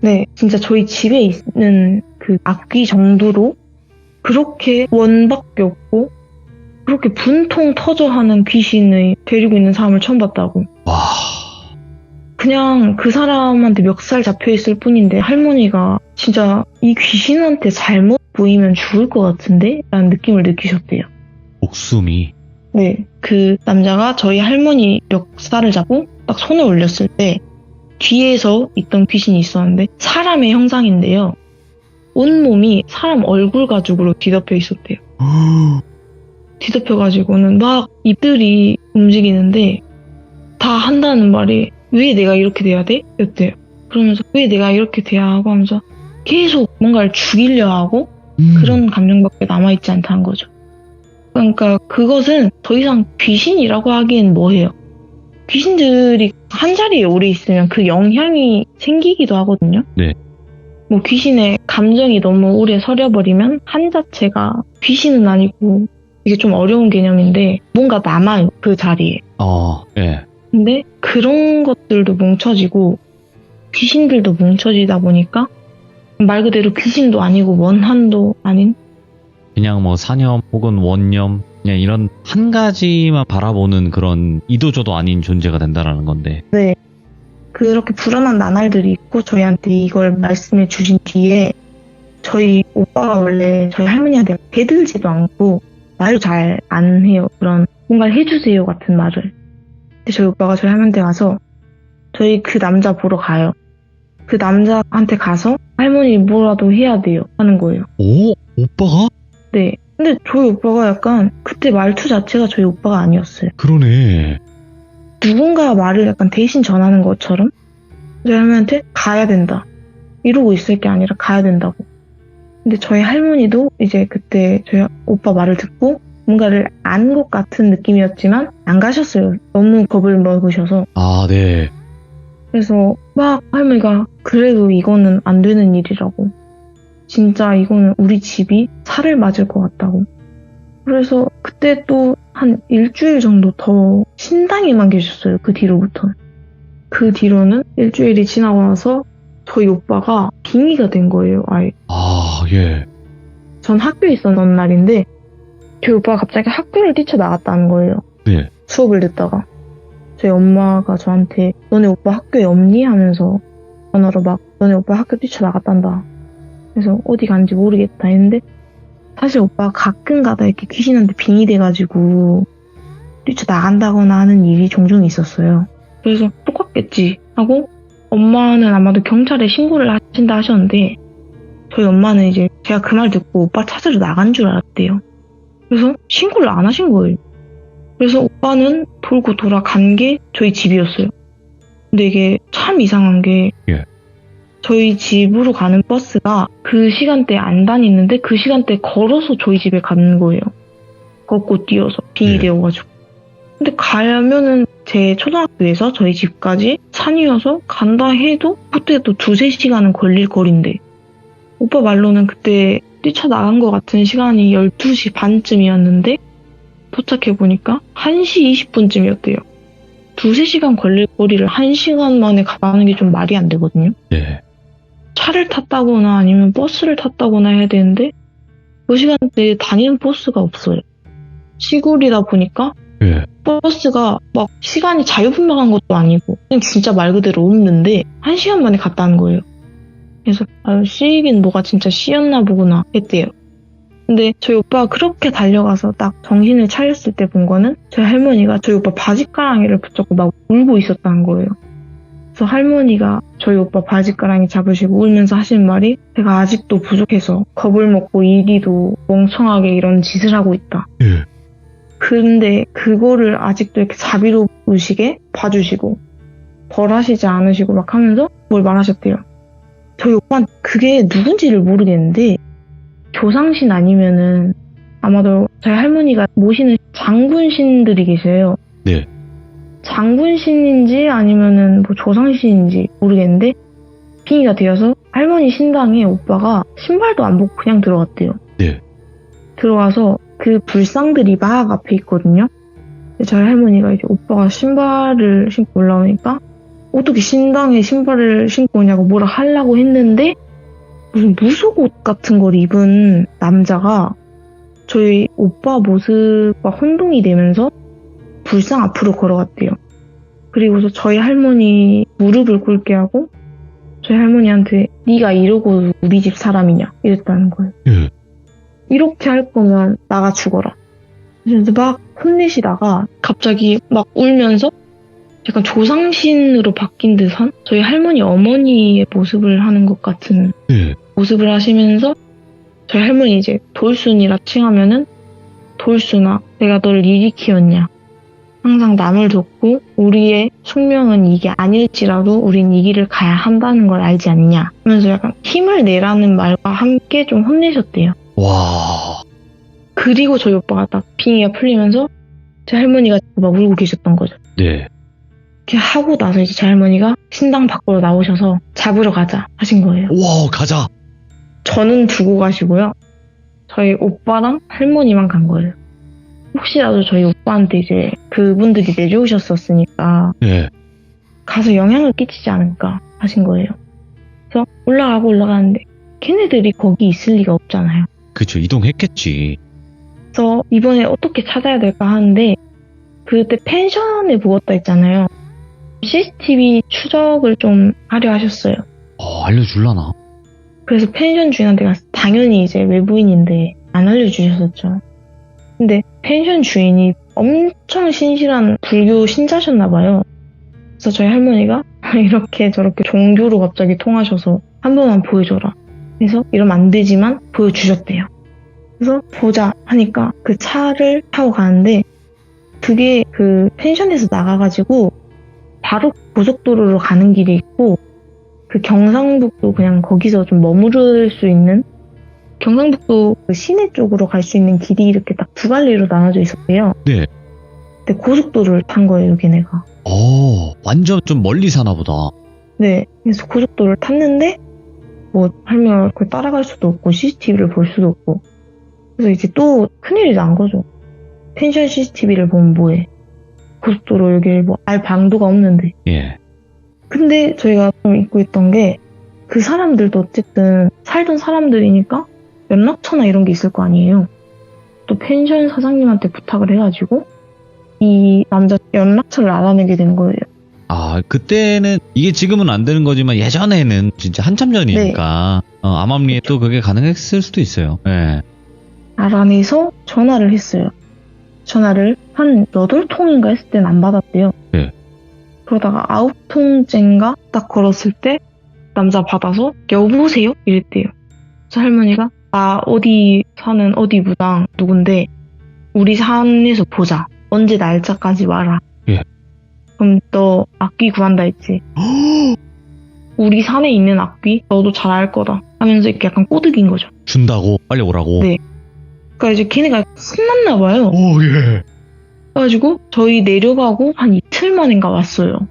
Speaker 2: 네, 진짜 저희 집에 있는 그 악귀 정도로 그렇게 원밖에 없고 그렇게 분통 터져 하는 귀신을 데리고 있는 사람을 처음 봤다고.
Speaker 1: 와.
Speaker 2: 그냥 그 사람한테 멱살 잡혀있을 뿐인데 할머니가 진짜 이 귀신한테 잘못 보이면 죽을 것 같은데? 라는 느낌을 느끼셨대요.
Speaker 1: 목숨이.
Speaker 2: 네, 그 남자가 저희 할머니 멱살을 잡고 딱 손을 올렸을 때 뒤에서 있던 귀신이 있었는데 사람의 형상인데요. 온몸이 사람 얼굴 가죽으로 뒤덮여 있었대요. 뒤덮여가지고는 막 입들이 움직이는데 다 한다는 말이 왜 내가 이렇게 돼야 돼? 였대요. 그러면서 왜 내가 이렇게 돼야 하고 하면서 계속 뭔가를 죽이려 하고 그런 감정밖에 남아있지 않다는 거죠. 그러니까 그것은 더 이상 귀신이라고 하기엔 뭐해요. 귀신들이 한 자리에 오래 있으면 그 영향이 생기기도 하거든요.
Speaker 1: 네.
Speaker 2: 뭐 귀신의 감정이 너무 오래 서려버리면 한 자체가 귀신은 아니고 이게 좀 어려운 개념인데 뭔가 남아요. 그 자리에.
Speaker 1: 예.
Speaker 2: 근데 그런 것들도 뭉쳐지고 귀신들도 뭉쳐지다 보니까 말 그대로 귀신도 아니고 원한도 아닌
Speaker 1: 그냥 뭐 사념 혹은 원념 그냥 이런 한 가지만 바라보는 그런 이도저도 아닌 존재가 된다라는 건데.
Speaker 2: 네. 그렇게 불안한 나날들이 있고 저희한테 이걸 말씀해 주신 뒤에 저희 오빠가 원래 저희 할머니한테 대들지도 않고 말도 잘 안 해요. 그런 뭔가를 해주세요 같은 말을. 근데 저희 오빠가 저희 할머니한테 가서 저희 그 남자 보러 가요. 그 남자한테 가서 할머니 뭐라도 해야 돼요 하는 거예요.
Speaker 1: 오? 오빠가?
Speaker 2: 네. 근데 저희 오빠가 약간 그때 말투 자체가 저희 오빠가 아니었어요.
Speaker 1: 그러네.
Speaker 2: 누군가 말을 약간 대신 전하는 것처럼 저희 할머니한테 가야 된다. 이러고 있을 게 아니라 가야 된다고. 근데 저희 할머니도 이제 그때 저희 오빠 말을 듣고 뭔가를 안 것 같은 느낌이었지만 안 가셨어요. 너무 겁을 먹으셔서.
Speaker 1: 아, 네.
Speaker 2: 그래서 막 할머니가 그래도 이거는 안 되는 일이라고. 진짜 이거는 우리 집이 살을 맞을 것 같다고. 그래서 그때 또 한 일주일 정도 더 신당에만 계셨어요. 그 뒤로부터. 그 뒤로는 일주일이 지나고 나서 저희 오빠가 빙의가 된 거예요. 아예.
Speaker 1: 아, 예.
Speaker 2: 전 학교에 있었던 날인데 저희 오빠가 갑자기 학교를 뛰쳐나갔다는 거예요.
Speaker 1: 네.
Speaker 2: 수업을 듣다가. 저희 엄마가 저한테 너네 오빠 학교에 없니? 하면서 전화로 막 너네 오빠 학교 뛰쳐나갔단다. 그래서 어디 간지 모르겠다 했는데 사실 오빠가 가끔 가다 이렇게 귀신한테 빙의돼가지고 뛰쳐나간다거나 하는 일이 종종 있었어요. 그래서 똑같겠지 하고 엄마는 아마도 경찰에 신고를 하신다 하셨는데 저희 엄마는 이제 제가 그 말 듣고 오빠 찾으러 나간 줄 알았대요. 그래서 신고를 안 하신 거예요. 그래서 오빠는 돌고 돌아간 게 저희 집이었어요. 근데 이게 참 이상한 게
Speaker 1: 예.
Speaker 2: 저희 집으로 가는 버스가 그 시간대에 안 다니는데 그 시간대에 걸어서 저희 집에 가는 거예요. 걷고 뛰어서 빙의되어가지고. 근데 가면은 제 초등학교에서 저희 집까지 산이어서 간다 해도 그때도 2-3시간은 걸릴 거리인데 오빠 말로는 그때 뛰쳐나간 것 같은 시간이 12시 반쯤이었는데 도착해보니까 1시 20분쯤이었대요. 2-3시간 걸릴 거리를 1시간 만에 가는 게 좀 말이 안 되거든요.
Speaker 1: 네.
Speaker 2: 차를 탔다거나 아니면 버스를 탔다거나 해야 되는데 그 시간대에 다니는 버스가 없어요. 시골이다 보니까
Speaker 1: 예.
Speaker 2: 버스가 막 시간이 자유분방한 것도 아니고 그냥 진짜 말 그대로 없는데 1시간 만에 갔다는 거예요. 그래서 씨긴 뭐가 진짜 씨였나 보구나 했대요. 근데 저희 오빠가 그렇게 달려가서 딱 정신을 차렸을 때 본 거는 저희 할머니가 저희 오빠 바지가랑이를 붙잡고 막 울고 있었다는 거예요. 그래서 할머니가 저희 오빠 바지가랑이 잡으시고 울면서 하신 말이 제가 아직도 부족해서 겁을 먹고 이리도 멍청하게 이런 짓을 하고 있다.
Speaker 1: 예.
Speaker 2: 근데 그거를 아직도 이렇게 자비로우시게 봐주시고 벌하시지 않으시고 막 하면서 뭘 말하셨대요. 저희 오빠는 그게 누군지를 모르겠는데 조상신 아니면은 아마도 저희 할머니가 모시는 장군신들이 계세요.
Speaker 1: 네.
Speaker 2: 장군신인지 아니면은 뭐 조상신인지 모르겠는데 빙의가 되어서 할머니 신당에 오빠가 신발도 안 벗고 그냥 들어갔대요.
Speaker 1: 네.
Speaker 2: 들어가서 그 불상들이 막 앞에 있거든요. 저희 할머니가 이제 오빠가 신발을 신고 올라오니까 어떻게 신당에 신발을 신고 오냐고 뭐라 하려고 했는데 무슨 무속옷 같은 걸 입은 남자가 저희 오빠 모습과 혼동이 되면서 불상 앞으로 걸어갔대요. 그리고서 저희 할머니 무릎을 꿇게 하고 저희 할머니한테 네가 이러고 우리 집 사람이냐 이랬다는 거예요.
Speaker 1: 예.
Speaker 2: 이렇게 할 거면 나가 죽어라. 그래서 막 혼내시다가 갑자기 막 울면서 약간 조상신으로 바뀐 듯한 저희 할머니 어머니의 모습을 하는 것 같은
Speaker 1: 예.
Speaker 2: 모습을 하시면서 저희 할머니 이제 돌순이라 칭하면은 돌수나 내가 널 이리 키웠냐. 항상 남을 돕고 우리의 숙명은 이게 아닐지라도 우린 이 길을 가야 한다는 걸 알지 않냐 하면서 약간 힘을 내라는 말과 함께 좀 혼내셨대요.
Speaker 1: 와.
Speaker 2: 그리고 저희 오빠가 딱 빙의가 풀리면서 제 할머니가 막 울고 계셨던 거죠.
Speaker 1: 네.
Speaker 2: 이렇게 하고 나서 이제 제 할머니가 신당 밖으로 나오셔서 잡으러 가자 하신 거예요.
Speaker 1: 와, 가자.
Speaker 2: 저는 두고 가시고요. 저희 오빠랑 할머니만 간 거예요. 혹시라도 저희 오빠한테 이제 그분들이 내려오셨었으니까
Speaker 1: 예.
Speaker 2: 가서 영향을 끼치지 않을까 하신 거예요. 그래서 올라가는데 걔네들이 거기 있을 리가 없잖아요.
Speaker 1: 그쵸, 이동했겠지.
Speaker 2: 그래서 이번에 어떻게 찾아야 될까 하는데 그때 펜션에 묵었다 했잖아요. CCTV 추적을 좀 하려 하셨어요.
Speaker 1: 알려줄라나?
Speaker 2: 그래서 펜션 주인한테 가서 당연히 이제 외부인인데 안 알려주셨었죠. 근데 펜션 주인이 엄청 신실한 불교 신자셨나봐요. 그래서 저희 할머니가 이렇게 저렇게 종교로 갑자기 통하셔서 한 번만 보여줘라. 그래서 이러면 안 되지만 보여주셨대요. 그래서 보자 하니까 그 차를 타고 가는데 그게 그 펜션에서 나가가지고 바로 고속도로로 가는 길이 있고 그 경상북도 그냥 거기서 좀 머무를 수 있는 경상북도 그 시내 쪽으로 갈 수 있는 길이 이렇게 딱 두 갈래로 나눠져 있었대요.
Speaker 1: 네.
Speaker 2: 근데 고속도로를 탄 거예요, 걔네가.
Speaker 1: 완전 좀 멀리 사나 보다.
Speaker 2: 네. 그래서 고속도로를 탔는데 뭐 할머니가 그걸 따라갈 수도 없고 CCTV를 볼 수도 없고 그래서 이제 또 큰일이 난 거죠. 펜션 CCTV를 보면 뭐해. 고속도로 여기 뭐 알 방도가 없는데.
Speaker 1: 예.
Speaker 2: 근데 저희가 좀 잊고 있던 게 그 사람들도 어쨌든 살던 사람들이니까 연락처나 이런 게 있을 거 아니에요. 또 펜션 사장님한테 부탁을 해가지고 이 남자 연락처를 알아내게 된 거예요.
Speaker 1: 그때는 이게 지금은 안 되는 거지만 예전에는 진짜 한참 전이니까 암암리에 또 그게 가능했을 수도 있어요. 예.
Speaker 2: 알아내서 전화를 했어요. 전화를 한 8통인가 했을 땐 안 받았대요.
Speaker 1: 네.
Speaker 2: 그러다가 9통째인가 딱 걸었을 때 남자 받아서 여보세요? 이랬대요. 그래서 할머니가 나 어디 사는 어디 무당 누군데 우리 산에서 보자. 언제 날짜까지 와라.
Speaker 1: 예.
Speaker 2: 그럼 너 악귀 구한다 했지. 우리 산에 있는 악귀 너도 잘 알 거다 하면서 이렇게 약간 꼬드긴 거죠.
Speaker 1: 준다고 빨리 오라고.
Speaker 2: 네. 그러니까 이제 걔네가 신났나 봐요.
Speaker 1: 예.
Speaker 2: 그래가지고 저희 내려가고 한 이틀 만인가 왔어요.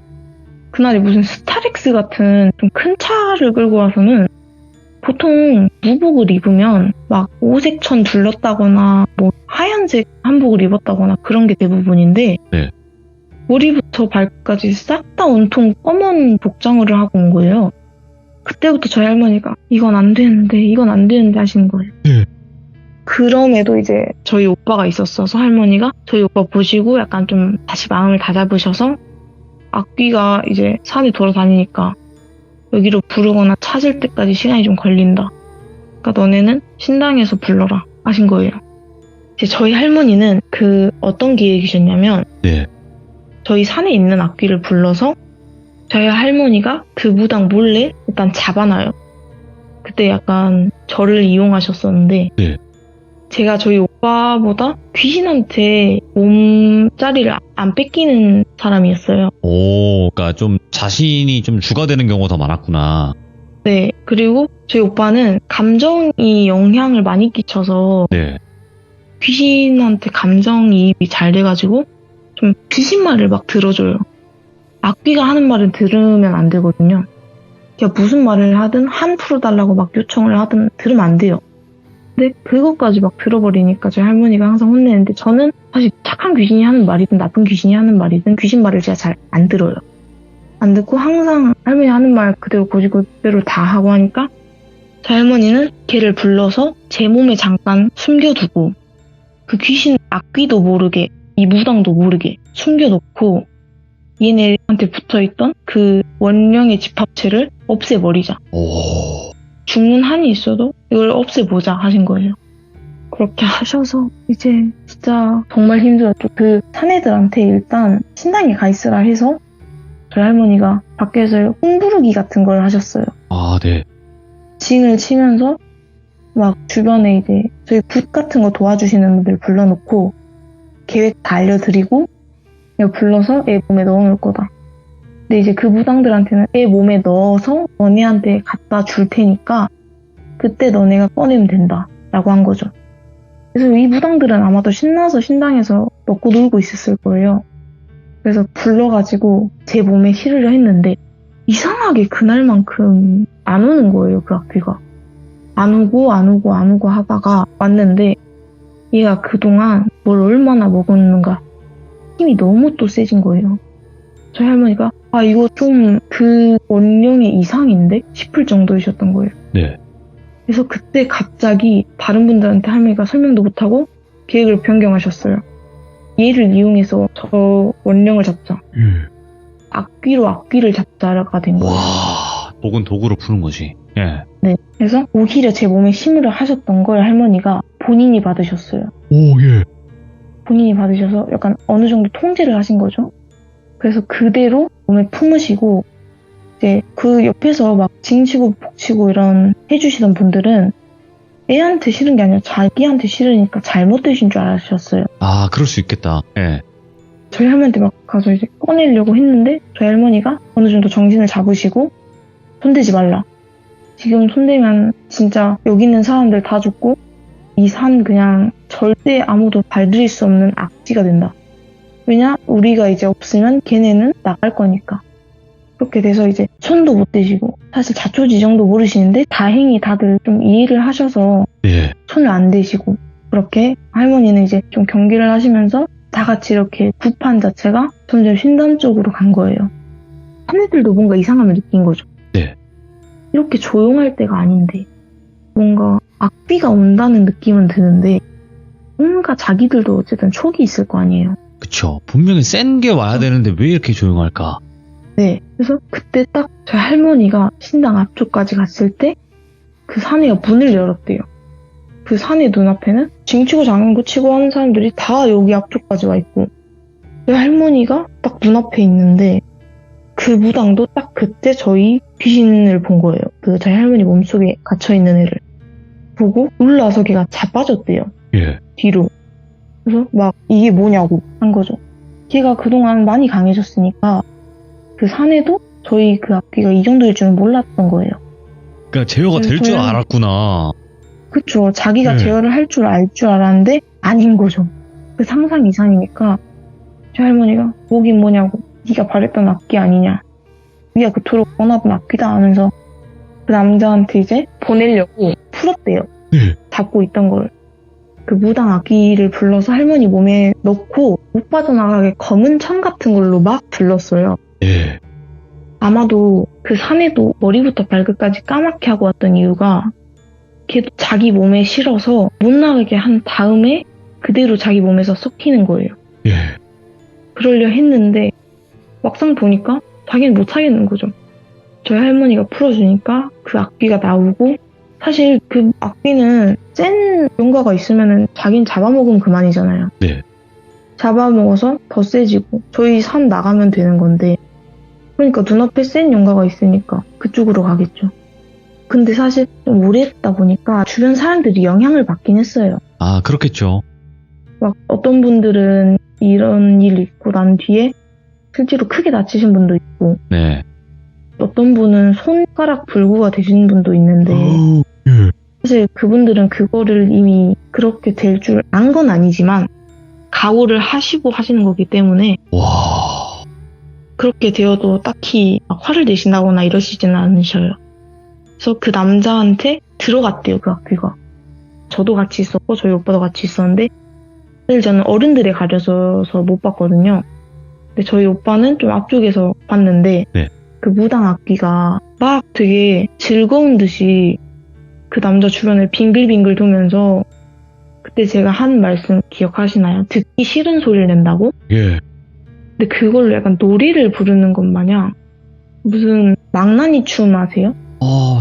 Speaker 2: 그날이 무슨 스타렉스 같은 좀 큰 차를 끌고 와서는 보통 무복을 입으면 막 오색천 둘렀다거나 뭐 하얀색 한복을 입었다거나 그런 게 대부분인데
Speaker 1: 네.
Speaker 2: 머리부터 발까지 싹 다 온통 검은 복장을 하고 온 거예요. 그때부터 저희 할머니가 이건 안 되는데 하시는 거예요.
Speaker 1: 네.
Speaker 2: 그럼에도 이제 저희 오빠가 있었어서 할머니가 저희 오빠 보시고 약간 좀 다시 마음을 다잡으셔서 악귀가 이제 산에 돌아다니니까 여기로 부르거나 찾을 때까지 시간이 좀 걸린다. 그러니까 너네는 신당에서 불러라 하신 거예요. 이제 저희 할머니는 그 어떤 계획이셨냐면
Speaker 1: 네.
Speaker 2: 저희 산에 있는 악귀를 불러서 저희 할머니가 그 무당 몰래 일단 잡아놔요. 그때 약간 저를 이용하셨었는데
Speaker 1: 네.
Speaker 2: 제가 저희 오빠보다 귀신한테 몸자리를 안 뺏기는 사람이었어요.
Speaker 1: 그러니까 좀 자신이 좀 주가 되는 경우가 더 많았구나.
Speaker 2: 네. 그리고 저희 오빠는 감정이 영향을 많이 끼쳐서
Speaker 1: 네.
Speaker 2: 귀신한테 감정이입이 잘 돼가지고 좀 귀신 말을 막 들어줘요. 악귀가 하는 말을 들으면 안 되거든요. 그냥 무슨 말을 하든 한 풀어달라고 막 요청을 하든 들으면 안 돼요. 근데 그것까지 막 들어버리니까 저희 할머니가 항상 혼내는데 저는 사실 착한 귀신이 하는 말이든 나쁜 귀신이 하는 말이든 귀신 말을 제가 잘 안 들어요. 안 듣고 항상 할머니 하는 말 그대로 그대로 다 하고 하니까 저희 할머니는 걔를 불러서 제 몸에 잠깐 숨겨두고 그 귀신 악귀도 모르게 이 무당도 모르게 숨겨놓고 얘네한테 붙어있던 그 원령의 집합체를 없애버리자. 죽는 한이 있어도 이걸 없애보자 하신 거예요. 그렇게 하셔서 이제 진짜 정말 힘들었죠. 그 사내들한테 일단 신당에 가 있으라 해서 저희 할머니가 밖에서 흥부르기 같은 걸 하셨어요.
Speaker 1: 네.
Speaker 2: 징을 치면서 막 주변에 이제 저희 굿 같은 거 도와주시는 분들 불러놓고 계획 다 알려드리고 그냥 불러서 애 몸에 넣어놓을 거다. 근데 이제 그 무당들한테는 애 몸에 넣어서 너네한테 갖다 줄 테니까 그때 너네가 꺼내면 된다 라고 한 거죠. 그래서 이 무당들은 아마도 신나서 신당에서 먹고 놀고 있었을 거예요. 그래서 불러가지고 제 몸에 실으려 했는데 이상하게 그날만큼 안 오는 거예요. 그 악귀가. 안 오고 하다가 왔는데 얘가 그동안 뭘 얼마나 먹었는가 힘이 너무 또 세진 거예요. 저희 할머니가 이거 좀 그 원령의 이상인데 싶을 정도이셨던 거예요.
Speaker 1: 네.
Speaker 2: 그래서 그때 갑자기 다른 분들한테 할머니가 설명도 못하고 계획을 변경하셨어요. 얘를 이용해서 저 원령을 잡자. 악귀로 악귀를 잡자가 된 거예요.
Speaker 1: 와, 독은 독으로 푸는 거지. 예.
Speaker 2: 네. 그래서 오히려 제 몸에 심으려 하셨던 걸 할머니가 본인이 받으셨어요.
Speaker 1: 오, 예.
Speaker 2: 본인이 받으셔서 약간 어느 정도 통제를 하신 거죠. 그래서 그대로 몸에 품으시고 이제 그 옆에서 막 징치고 북치고 이런 해주시던 분들은 애한테 싫은 게 아니라 자기한테 싫으니까 잘못되신 줄 아셨어요.
Speaker 1: 아, 그럴 수 있겠다. 예.
Speaker 2: 저희 할머니한테 막 가서 이제 꺼내려고 했는데 저희 할머니가 어느 정도 정신을 잡으시고 손대지 말라. 지금 손대면 진짜 여기 있는 사람들 다 죽고 이 산 그냥 절대 아무도 발들일 수 없는 악취가 된다. 왜냐? 우리가 이제 없으면 걔네는 나갈 거니까. 그렇게 돼서 이제 손도 못 대시고 사실 자초지종도 모르시는데 다행히 다들 좀 이해를 하셔서
Speaker 1: 예.
Speaker 2: 손을 안 대시고 그렇게 할머니는 이제 좀 경기를 하시면서 다 같이 이렇게 구판 자체가 점점 신당 쪽으로 간 거예요. 사내들도 뭔가 이상함을 느낀 거죠.
Speaker 1: 네.
Speaker 2: 이렇게 조용할 때가 아닌데 뭔가 악비가 온다는 느낌은 드는데 뭔가 자기들도 어쨌든 촉이 있을 거 아니에요.
Speaker 1: 그쵸. 분명히 센 게 와야 되는데 왜 이렇게 조용할까?
Speaker 2: 네. 그래서 그때 딱 저희 할머니가 신당 앞쪽까지 갔을 때 그 사내가 문을 열었대요. 그 사내 눈앞에는 징치고 장구 치고 하는 사람들이 다 여기 앞쪽까지 와 있고 저희 할머니가 딱 눈앞에 있는데 그 무당도 딱 그때 저희 귀신을 본 거예요. 그 저희 할머니 몸속에 갇혀있는 애를 보고 놀라서 걔가 자빠졌대요.
Speaker 1: 예.
Speaker 2: 뒤로. 그래서 막 이게 뭐냐고 한 거죠. 걔가 그동안 많이 강해졌으니까 그 사내도 저희 그 악귀가 이 정도일 줄은 몰랐던 거예요.
Speaker 1: 그러니까 제어가 될 줄
Speaker 2: 저희는-
Speaker 1: 알았구나.
Speaker 2: 그쵸. 자기가
Speaker 1: 네.
Speaker 2: 제어를 할 줄 알 줄 알았는데 아닌 거죠. 그 상상 이상이니까 저희 할머니가 뭐긴 뭐냐고 네가 바랬던 악귀 아니냐. 네가 그토록 원하던 악귀다 하면서 그 남자한테 이제 보내려고 풀었대요.
Speaker 1: 네.
Speaker 2: 잡고 있던 걸. 그 무당 악귀를 불러서 할머니 몸에 넣고 못 빠져나가게 검은 천 같은 걸로 막 둘렀어요.
Speaker 1: 예.
Speaker 2: 아마도 그 사내도 머리부터 발끝까지 까맣게 하고 왔던 이유가 걔도 자기 몸에 실어서 못 나가게 한 다음에 그대로 자기 몸에서 썩히는 거예요.
Speaker 1: 예.
Speaker 2: 그러려 했는데 막상 보니까 자기는 못 하겠는 거죠. 저희 할머니가 풀어주니까 그 악귀가 나오고 사실 그 악귀는 센 용가가 있으면은 자기는 잡아먹으면 그만이잖아요.
Speaker 1: 네.
Speaker 2: 잡아먹어서 더 세지고 저희 산 나가면 되는 건데 그러니까 눈앞에 센 용가가 있으니까 그쪽으로 가겠죠. 근데 사실 좀 오래 했다 보니까 주변 사람들이 영향을 받긴 했어요.
Speaker 1: 아, 그렇겠죠.
Speaker 2: 막 어떤 분들은 이런 일 있고 난 뒤에 실제로 크게 다치신 분도 있고
Speaker 1: 네.
Speaker 2: 어떤 분은 손가락 불구가 되신 분도 있는데
Speaker 1: 예.
Speaker 2: 사실 그분들은 그거를 이미 그렇게 될 줄 안 건 아니지만 각오를 하시고 하시는 거기 때문에
Speaker 1: 와.
Speaker 2: 그렇게 되어도 딱히 막 화를 내신다거나 이러시지는 않으셔요. 그래서 그 남자한테 들어갔대요, 그 악귀가. 저도 같이 있었고 저희 오빠도 같이 있었는데 사실 저는 어른들에 가려져서 못 봤거든요. 근데 저희 오빠는 좀 앞쪽에서 봤는데
Speaker 1: 네.
Speaker 2: 그 무당 악귀가 막 되게 즐거운 듯이 그 남자 주변을 빙글빙글 도면서 그때 제가 한 말씀 기억하시나요? 듣기 싫은 소리를 낸다고?
Speaker 1: 예.
Speaker 2: 근데 그걸로 약간 노래를 부르는 것 마냥 무슨 망나니 춤 아세요?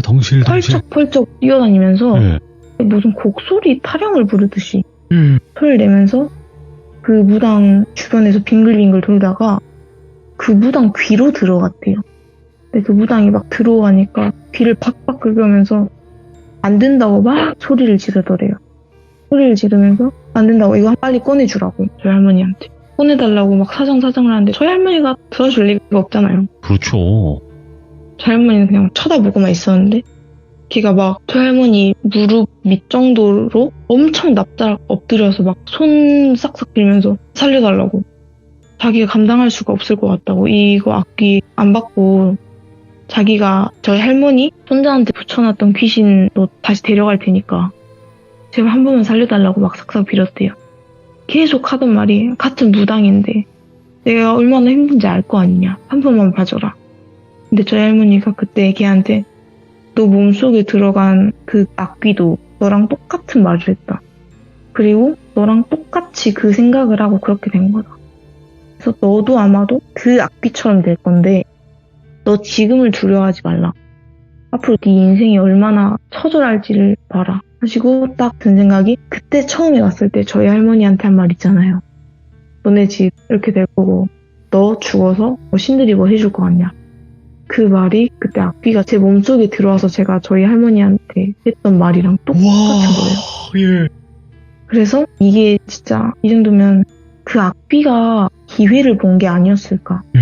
Speaker 1: 덩실덩실.
Speaker 2: 펄쩍펄쩍 뛰어다니면서
Speaker 1: 예.
Speaker 2: 무슨 곡소리 타령을 부르듯이
Speaker 1: 음.
Speaker 2: 소리를 내면서 그 무당 주변에서 빙글빙글 돌다가 그 무당 귀로 들어갔대요. 근데 그 무당이 막 들어가니까 귀를 팍팍 긁으면서 안 된다고 막 소리를 지르더래요. 소리를 지르면서 안 된다고 이거 빨리 꺼내주라고 저희 할머니한테. 꺼내달라고 막 사정사정을 하는데 저희 할머니가 들어줄 리가 없잖아요.
Speaker 1: 그렇죠.
Speaker 2: 저희 할머니는 그냥 쳐다보고만 있었는데 걔가 막 저희 할머니 무릎 밑 정도로 엄청 납작 엎드려서 막 손 싹싹 빌면서 살려달라고. 자기가 감당할 수가 없을 것 같다고. 이거 악기 안 받고 자기가 저희 할머니 손자한테 붙여놨던 귀신도 다시 데려갈 테니까 제발 한 번만 살려달라고 막 싹싹 빌었대요. 계속 하던 말이 같은 무당인데 내가 얼마나 힘든지 알 거 아니냐. 한 번만 봐줘라. 근데 저희 할머니가 그때 걔한테 너 몸속에 들어간 그 악귀도 너랑 똑같은 말을 했다. 그리고 너랑 똑같이 그 생각을 하고 그렇게 된 거다. 그래서 너도 아마도 그 악귀처럼 될 건데 너 지금을 두려워하지 말라. 앞으로 네 인생이 얼마나 처절할지를 봐라. 하시고 딱 든 생각이 그때 처음에 왔을 때 저희 할머니한테 한 말 있잖아요. 너네 집 이렇게 될 거고 너 죽어서 신들이 뭐 해줄 거 같냐. 그 말이 그때 악귀가 제 몸속에 들어와서 제가 저희 할머니한테 했던 말이랑 똑같은 거예요.
Speaker 1: 예.
Speaker 2: 그래서 이게 진짜 이 정도면 그 악귀가 기회를 본 게 아니었을까.
Speaker 1: 예.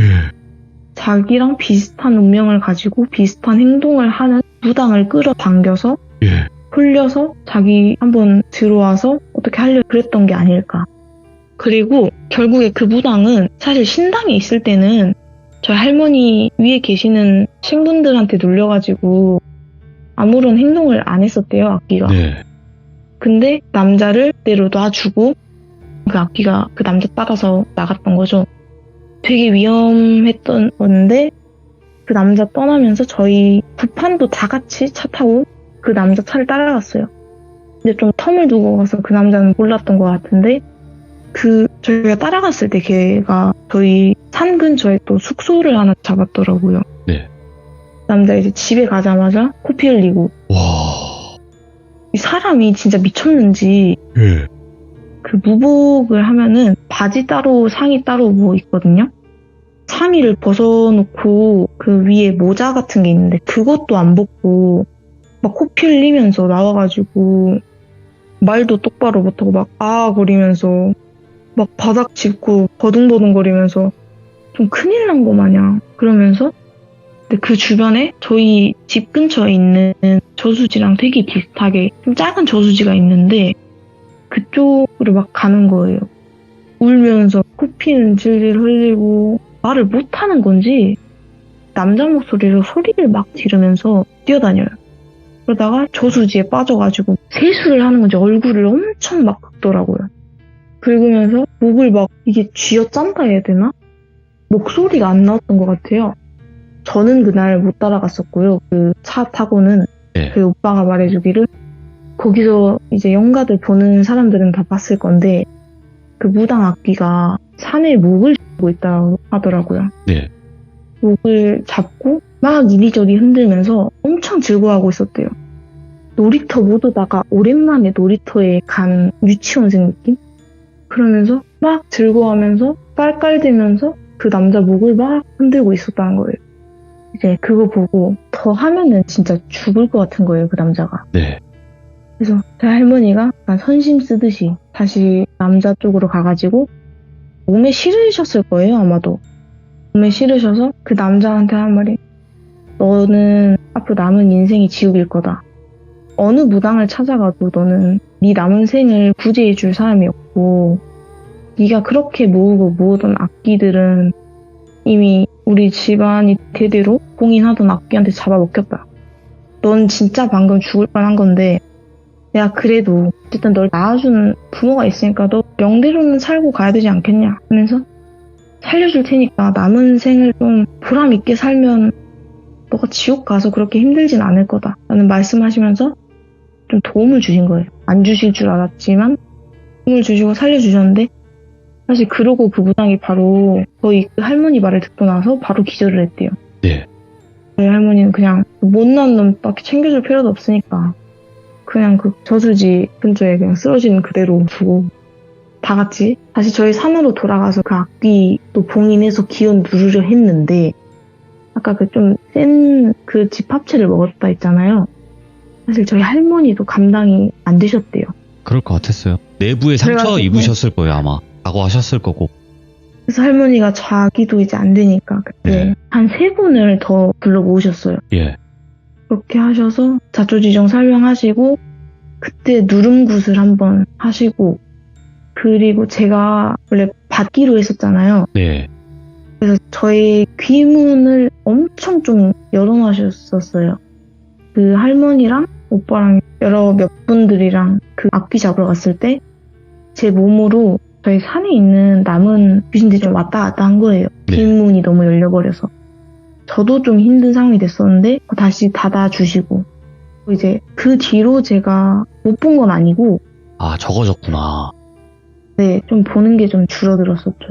Speaker 2: 자기랑 비슷한 운명을 가지고 비슷한 행동을 하는 무당을 끌어당겨서
Speaker 1: 예.
Speaker 2: 홀려서 자기 한번 들어와서 어떻게 하려고 그랬던 게 아닐까. 그리고 결국에 그 무당은 사실 신당에 있을 때는 저희 할머니 위에 계시는 신분들한테 놀려가지고 아무런 행동을 안 했었대요, 악귀가.
Speaker 1: 네.
Speaker 2: 근데 남자를 그대로 놔주고 그 악귀가 그 남자 따라서 나갔던 거죠. 되게 위험했던 건데 그 남자 떠나면서 저희 부판도 다 같이 차 타고 그 남자 차를 따라갔어요. 근데 좀 텀을 두고 가서 그 남자는 몰랐던 것 같은데 저희가 따라갔을 때 걔가 저희 산 근처에 또 숙소를 하나 잡았더라고요.
Speaker 1: 네.
Speaker 2: 남자 이제 집에 가자마자 코피 흘리고.
Speaker 1: 와.
Speaker 2: 이 사람이 진짜 미쳤는지
Speaker 1: 예.
Speaker 2: 그 무복을 하면은 바지 따로 상의 따로 뭐 있거든요. 상의를 벗어놓고 그 위에 모자 같은 게 있는데 그것도 안 벗고 막 코피 흘리면서 나와가지고 말도 똑바로 못하고 막 거리면서 막 바닥 짚고 버둥버둥거리면서 좀 큰일 난 거 마냥 그러면서 근데 그 주변에 저희 집 근처에 있는 저수지랑 되게 비슷하게 좀 작은 저수지가 있는데 그쪽으로 막 가는 거예요. 울면서 코피는 질질 흘리고 말을 못하는 건지 남자 목소리로 소리를 막 지르면서 뛰어다녀요. 그러다가 저수지에 빠져가지고 세수를 하는 건지 얼굴을 엄청 막 긁더라고요. 긁으면서 목을 막 이게 쥐어짠다 해야 되나? 목소리가 안 나왔던 것 같아요. 저는 그날 못 따라갔었고요. 그 차 타고는
Speaker 1: 네.
Speaker 2: 그 오빠가 말해주기를 거기서 이제 영가들 보는 사람들은 다 봤을 건데 그 무당 악귀가 산에 목을 잡고 있다고 하더라고요.
Speaker 1: 네.
Speaker 2: 목을 잡고 막 이리저리 흔들면서 엄청 즐거워하고 있었대요. 놀이터 못 오다가 오랜만에 놀이터에 간 유치원생 느낌? 그러면서 막 즐거워하면서 깔깔대면서 그 남자 목을 막 흔들고 있었다는 거예요. 이제 그거 보고 더 하면은 진짜 죽을 것 같은 거예요, 그 남자가.
Speaker 1: 네.
Speaker 2: 그래서 제 할머니가 약간 선심 쓰듯이 다시 남자 쪽으로 가가지고 몸에 실으셨을 거예요, 아마도. 몸에 실으셔서 그 남자한테 한 말이 너는 앞으로 남은 인생이 지옥일 거다. 어느 무당을 찾아가도 너는 네 남은 생을 구제해 줄 사람이 없고 네가 그렇게 모으던 악기들은 이미 우리 집안이 대대로 봉인하던 악기한테 잡아먹혔다. 넌 진짜 방금 죽을 뻔한 건데 내가 그래도 어쨌든 널 낳아준 부모가 있으니까 너 명대로는 살고 가야 되지 않겠냐 하면서 살려줄 테니까 남은 생을 좀 보람 있게 살면 너가 지옥 가서 그렇게 힘들진 않을 거다 라는 말씀하시면서 좀 도움을 주신 거예요. 안 주실 줄 알았지만 도움을 주시고 살려주셨는데 사실 그러고 그 무당이 바로 저희 그 할머니 말을 듣고 나서 바로 기절을 했대요.
Speaker 1: 네.
Speaker 2: 저희 할머니는 그냥 못난 놈밖에 챙겨줄 필요도 없으니까 그냥 그 저수지 근처에 그냥 쓰러지는 그대로 두고 다 같이 다시 저희 산으로 돌아가서 그 악기도 봉인해서 기운 누르려 했는데 아까 그 좀 센 그 집 합체를 먹었다 했잖아요. 사실 저희 할머니도 감당이 안 되셨대요.
Speaker 1: 그럴 것 같았어요. 내부에 상처
Speaker 2: 그래가지고-
Speaker 1: 입으셨을 거예요, 아마. 각오하셨을 거고.
Speaker 2: 그래서 할머니가 자기도 이제 안 되니까 그때
Speaker 1: 네.
Speaker 2: 한 3분을 더 불러 모으셨어요.
Speaker 1: 예.
Speaker 2: 그렇게 하셔서 자초지종 설명하시고 그때 누름굿을 한번 하시고 그리고 제가 원래 받기로 했었잖아요.
Speaker 1: 네.
Speaker 2: 그래서 저의 귀문을 엄청 좀 열어놔셨었어요. 그 할머니랑 오빠랑 몇 분들이랑 그 악귀 잡으러 갔을 때 제 몸으로 저희 산에 있는 남은 귀신들이 좀 왔다 갔다 한 거예요.
Speaker 1: 네.
Speaker 2: 귀문이 너무 열려버려서. 저도 좀 힘든 상황이 됐었는데 다시 닫아주시고 이제 그 뒤로 제가 못 본 건 아니고
Speaker 1: 아, 적어졌구나.
Speaker 2: 네, 좀 보는 게 좀 줄어들었었죠.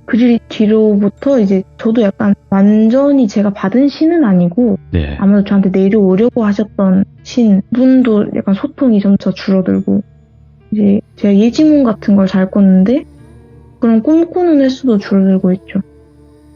Speaker 2: 그 뒤로부터 이제 저도 약간 완전히 제가 받은 신은 아니고
Speaker 1: 네.
Speaker 2: 아마도 저한테 내려오려고 하셨던 신분도 약간 소통이 점차 줄어들고 이제 제가 예지몽 같은 걸 잘 꿨는데 그런 꿈꾸는 횟수도 줄어들고 있죠.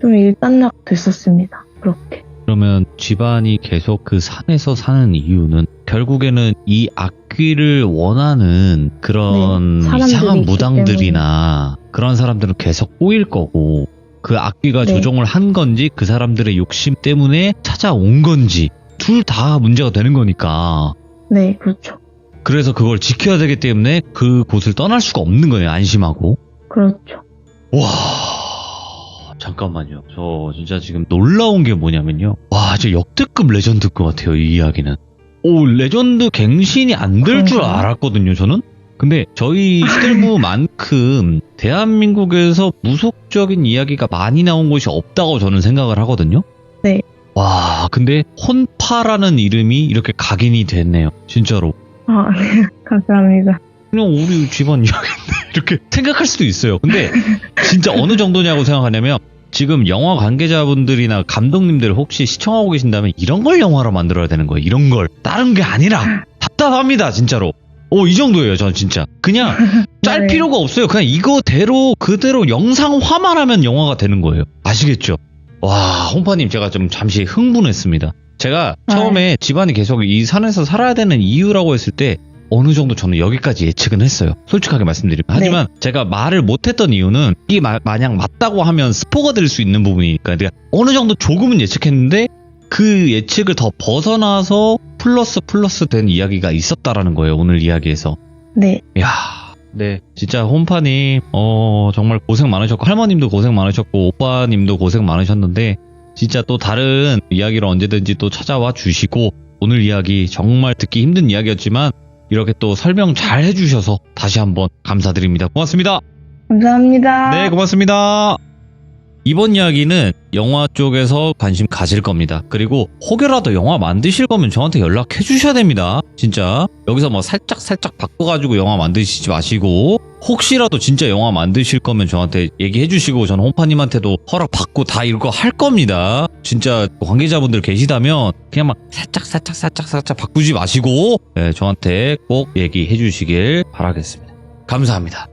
Speaker 2: 좀 일단락 됐었습니다. 그렇게.
Speaker 1: 그러면 집안이 계속 그 산에서 사는 이유는 결국에는 이 악귀를 원하는 그런
Speaker 2: 네, 사람들이
Speaker 1: 이상한
Speaker 2: 있기
Speaker 1: 무당들이나 그런 사람들은 계속 꼬일 거고 그 악귀가
Speaker 2: 네.
Speaker 1: 조종을 한 건지 그 사람들의 욕심 때문에 찾아온 건지 둘 다 문제가 되는 거니까
Speaker 2: 네, 그렇죠.
Speaker 1: 그래서 그걸 지켜야 되기 때문에 그 곳을 떠날 수가 없는 거예요. 안심하고.
Speaker 2: 그렇죠.
Speaker 1: 와, 잠깐만요. 저 진짜 지금 놀라운 게 뭐냐면요. 와, 진짜 역대급 레전드급 같아요, 이 이야기는. 오, 레전드 갱신이 안 될 줄
Speaker 2: 그런가요?
Speaker 1: 알았거든요, 저는. 근데 저희 시들무만큼 대한민국에서 무속적인 이야기가 많이 나온 곳이 없다고 저는 생각을 하거든요.
Speaker 2: 네.
Speaker 1: 와, 근데 혼파라는 이름이 이렇게 각인이 됐네요. 진짜로.
Speaker 2: 아, 네, 감사합니다.
Speaker 1: 그냥 우리 집안 이야기인데 이렇게 생각할 수도 있어요. 근데 진짜 어느 정도냐고 생각하냐면 지금 영화 관계자분들이나 감독님들 혹시 시청하고 계신다면 이런 걸 영화로 만들어야 되는 거예요. 이런 걸. 다른 게 아니라. 답답합니다. 진짜로. 이 정도예요. 전 진짜. 그냥 짤
Speaker 2: 네.
Speaker 1: 필요가 없어요. 그냥 이거대로 그대로 영상화만 하면 영화가 되는 거예요. 아시겠죠? 와, 홍파님 제가 좀 잠시 흥분했습니다. 제가 처음에 집안이 계속 이 산에서 살아야 되는 이유라고 했을 때 어느 정도 저는 여기까지 예측은 했어요. 솔직하게 말씀드리면. 하지만 제가 말을 못했던 이유는 이게 만약 맞다고 하면 스포가 될 수 있는 부분이니까 내가 어느 정도 조금은 예측했는데 그 예측을 더 벗어나서 플러스 된 이야기가 있었다라는 거예요. 오늘 이야기에서.
Speaker 2: 네.
Speaker 1: 이야. 네, 진짜 혼파님 정말 고생 많으셨고 할머님도 고생 많으셨고 오빠님도 고생 많으셨는데 진짜 또 다른 이야기를 언제든지 또 찾아와 주시고 오늘 이야기 정말 듣기 힘든 이야기였지만 이렇게 또 설명 잘 해주셔서 다시 한번 감사드립니다. 고맙습니다.
Speaker 2: 감사합니다.
Speaker 1: 네, 고맙습니다. 이번 이야기는 영화 쪽에서 관심 가질 겁니다. 그리고 혹여라도 영화 만드실 거면 저한테 연락해 주셔야 됩니다. 진짜 여기서 뭐 살짝 바꿔가지고 영화 만드시지 마시고 혹시라도 진짜 영화 만드실 거면 저한테 얘기해 주시고 저는 홍파님한테도 허락 받고 다 이거 할 겁니다. 진짜 관계자분들 계시다면 그냥 막 살짝 바꾸지 마시고 네, 저한테 꼭 얘기해 주시길 바라겠습니다. 감사합니다.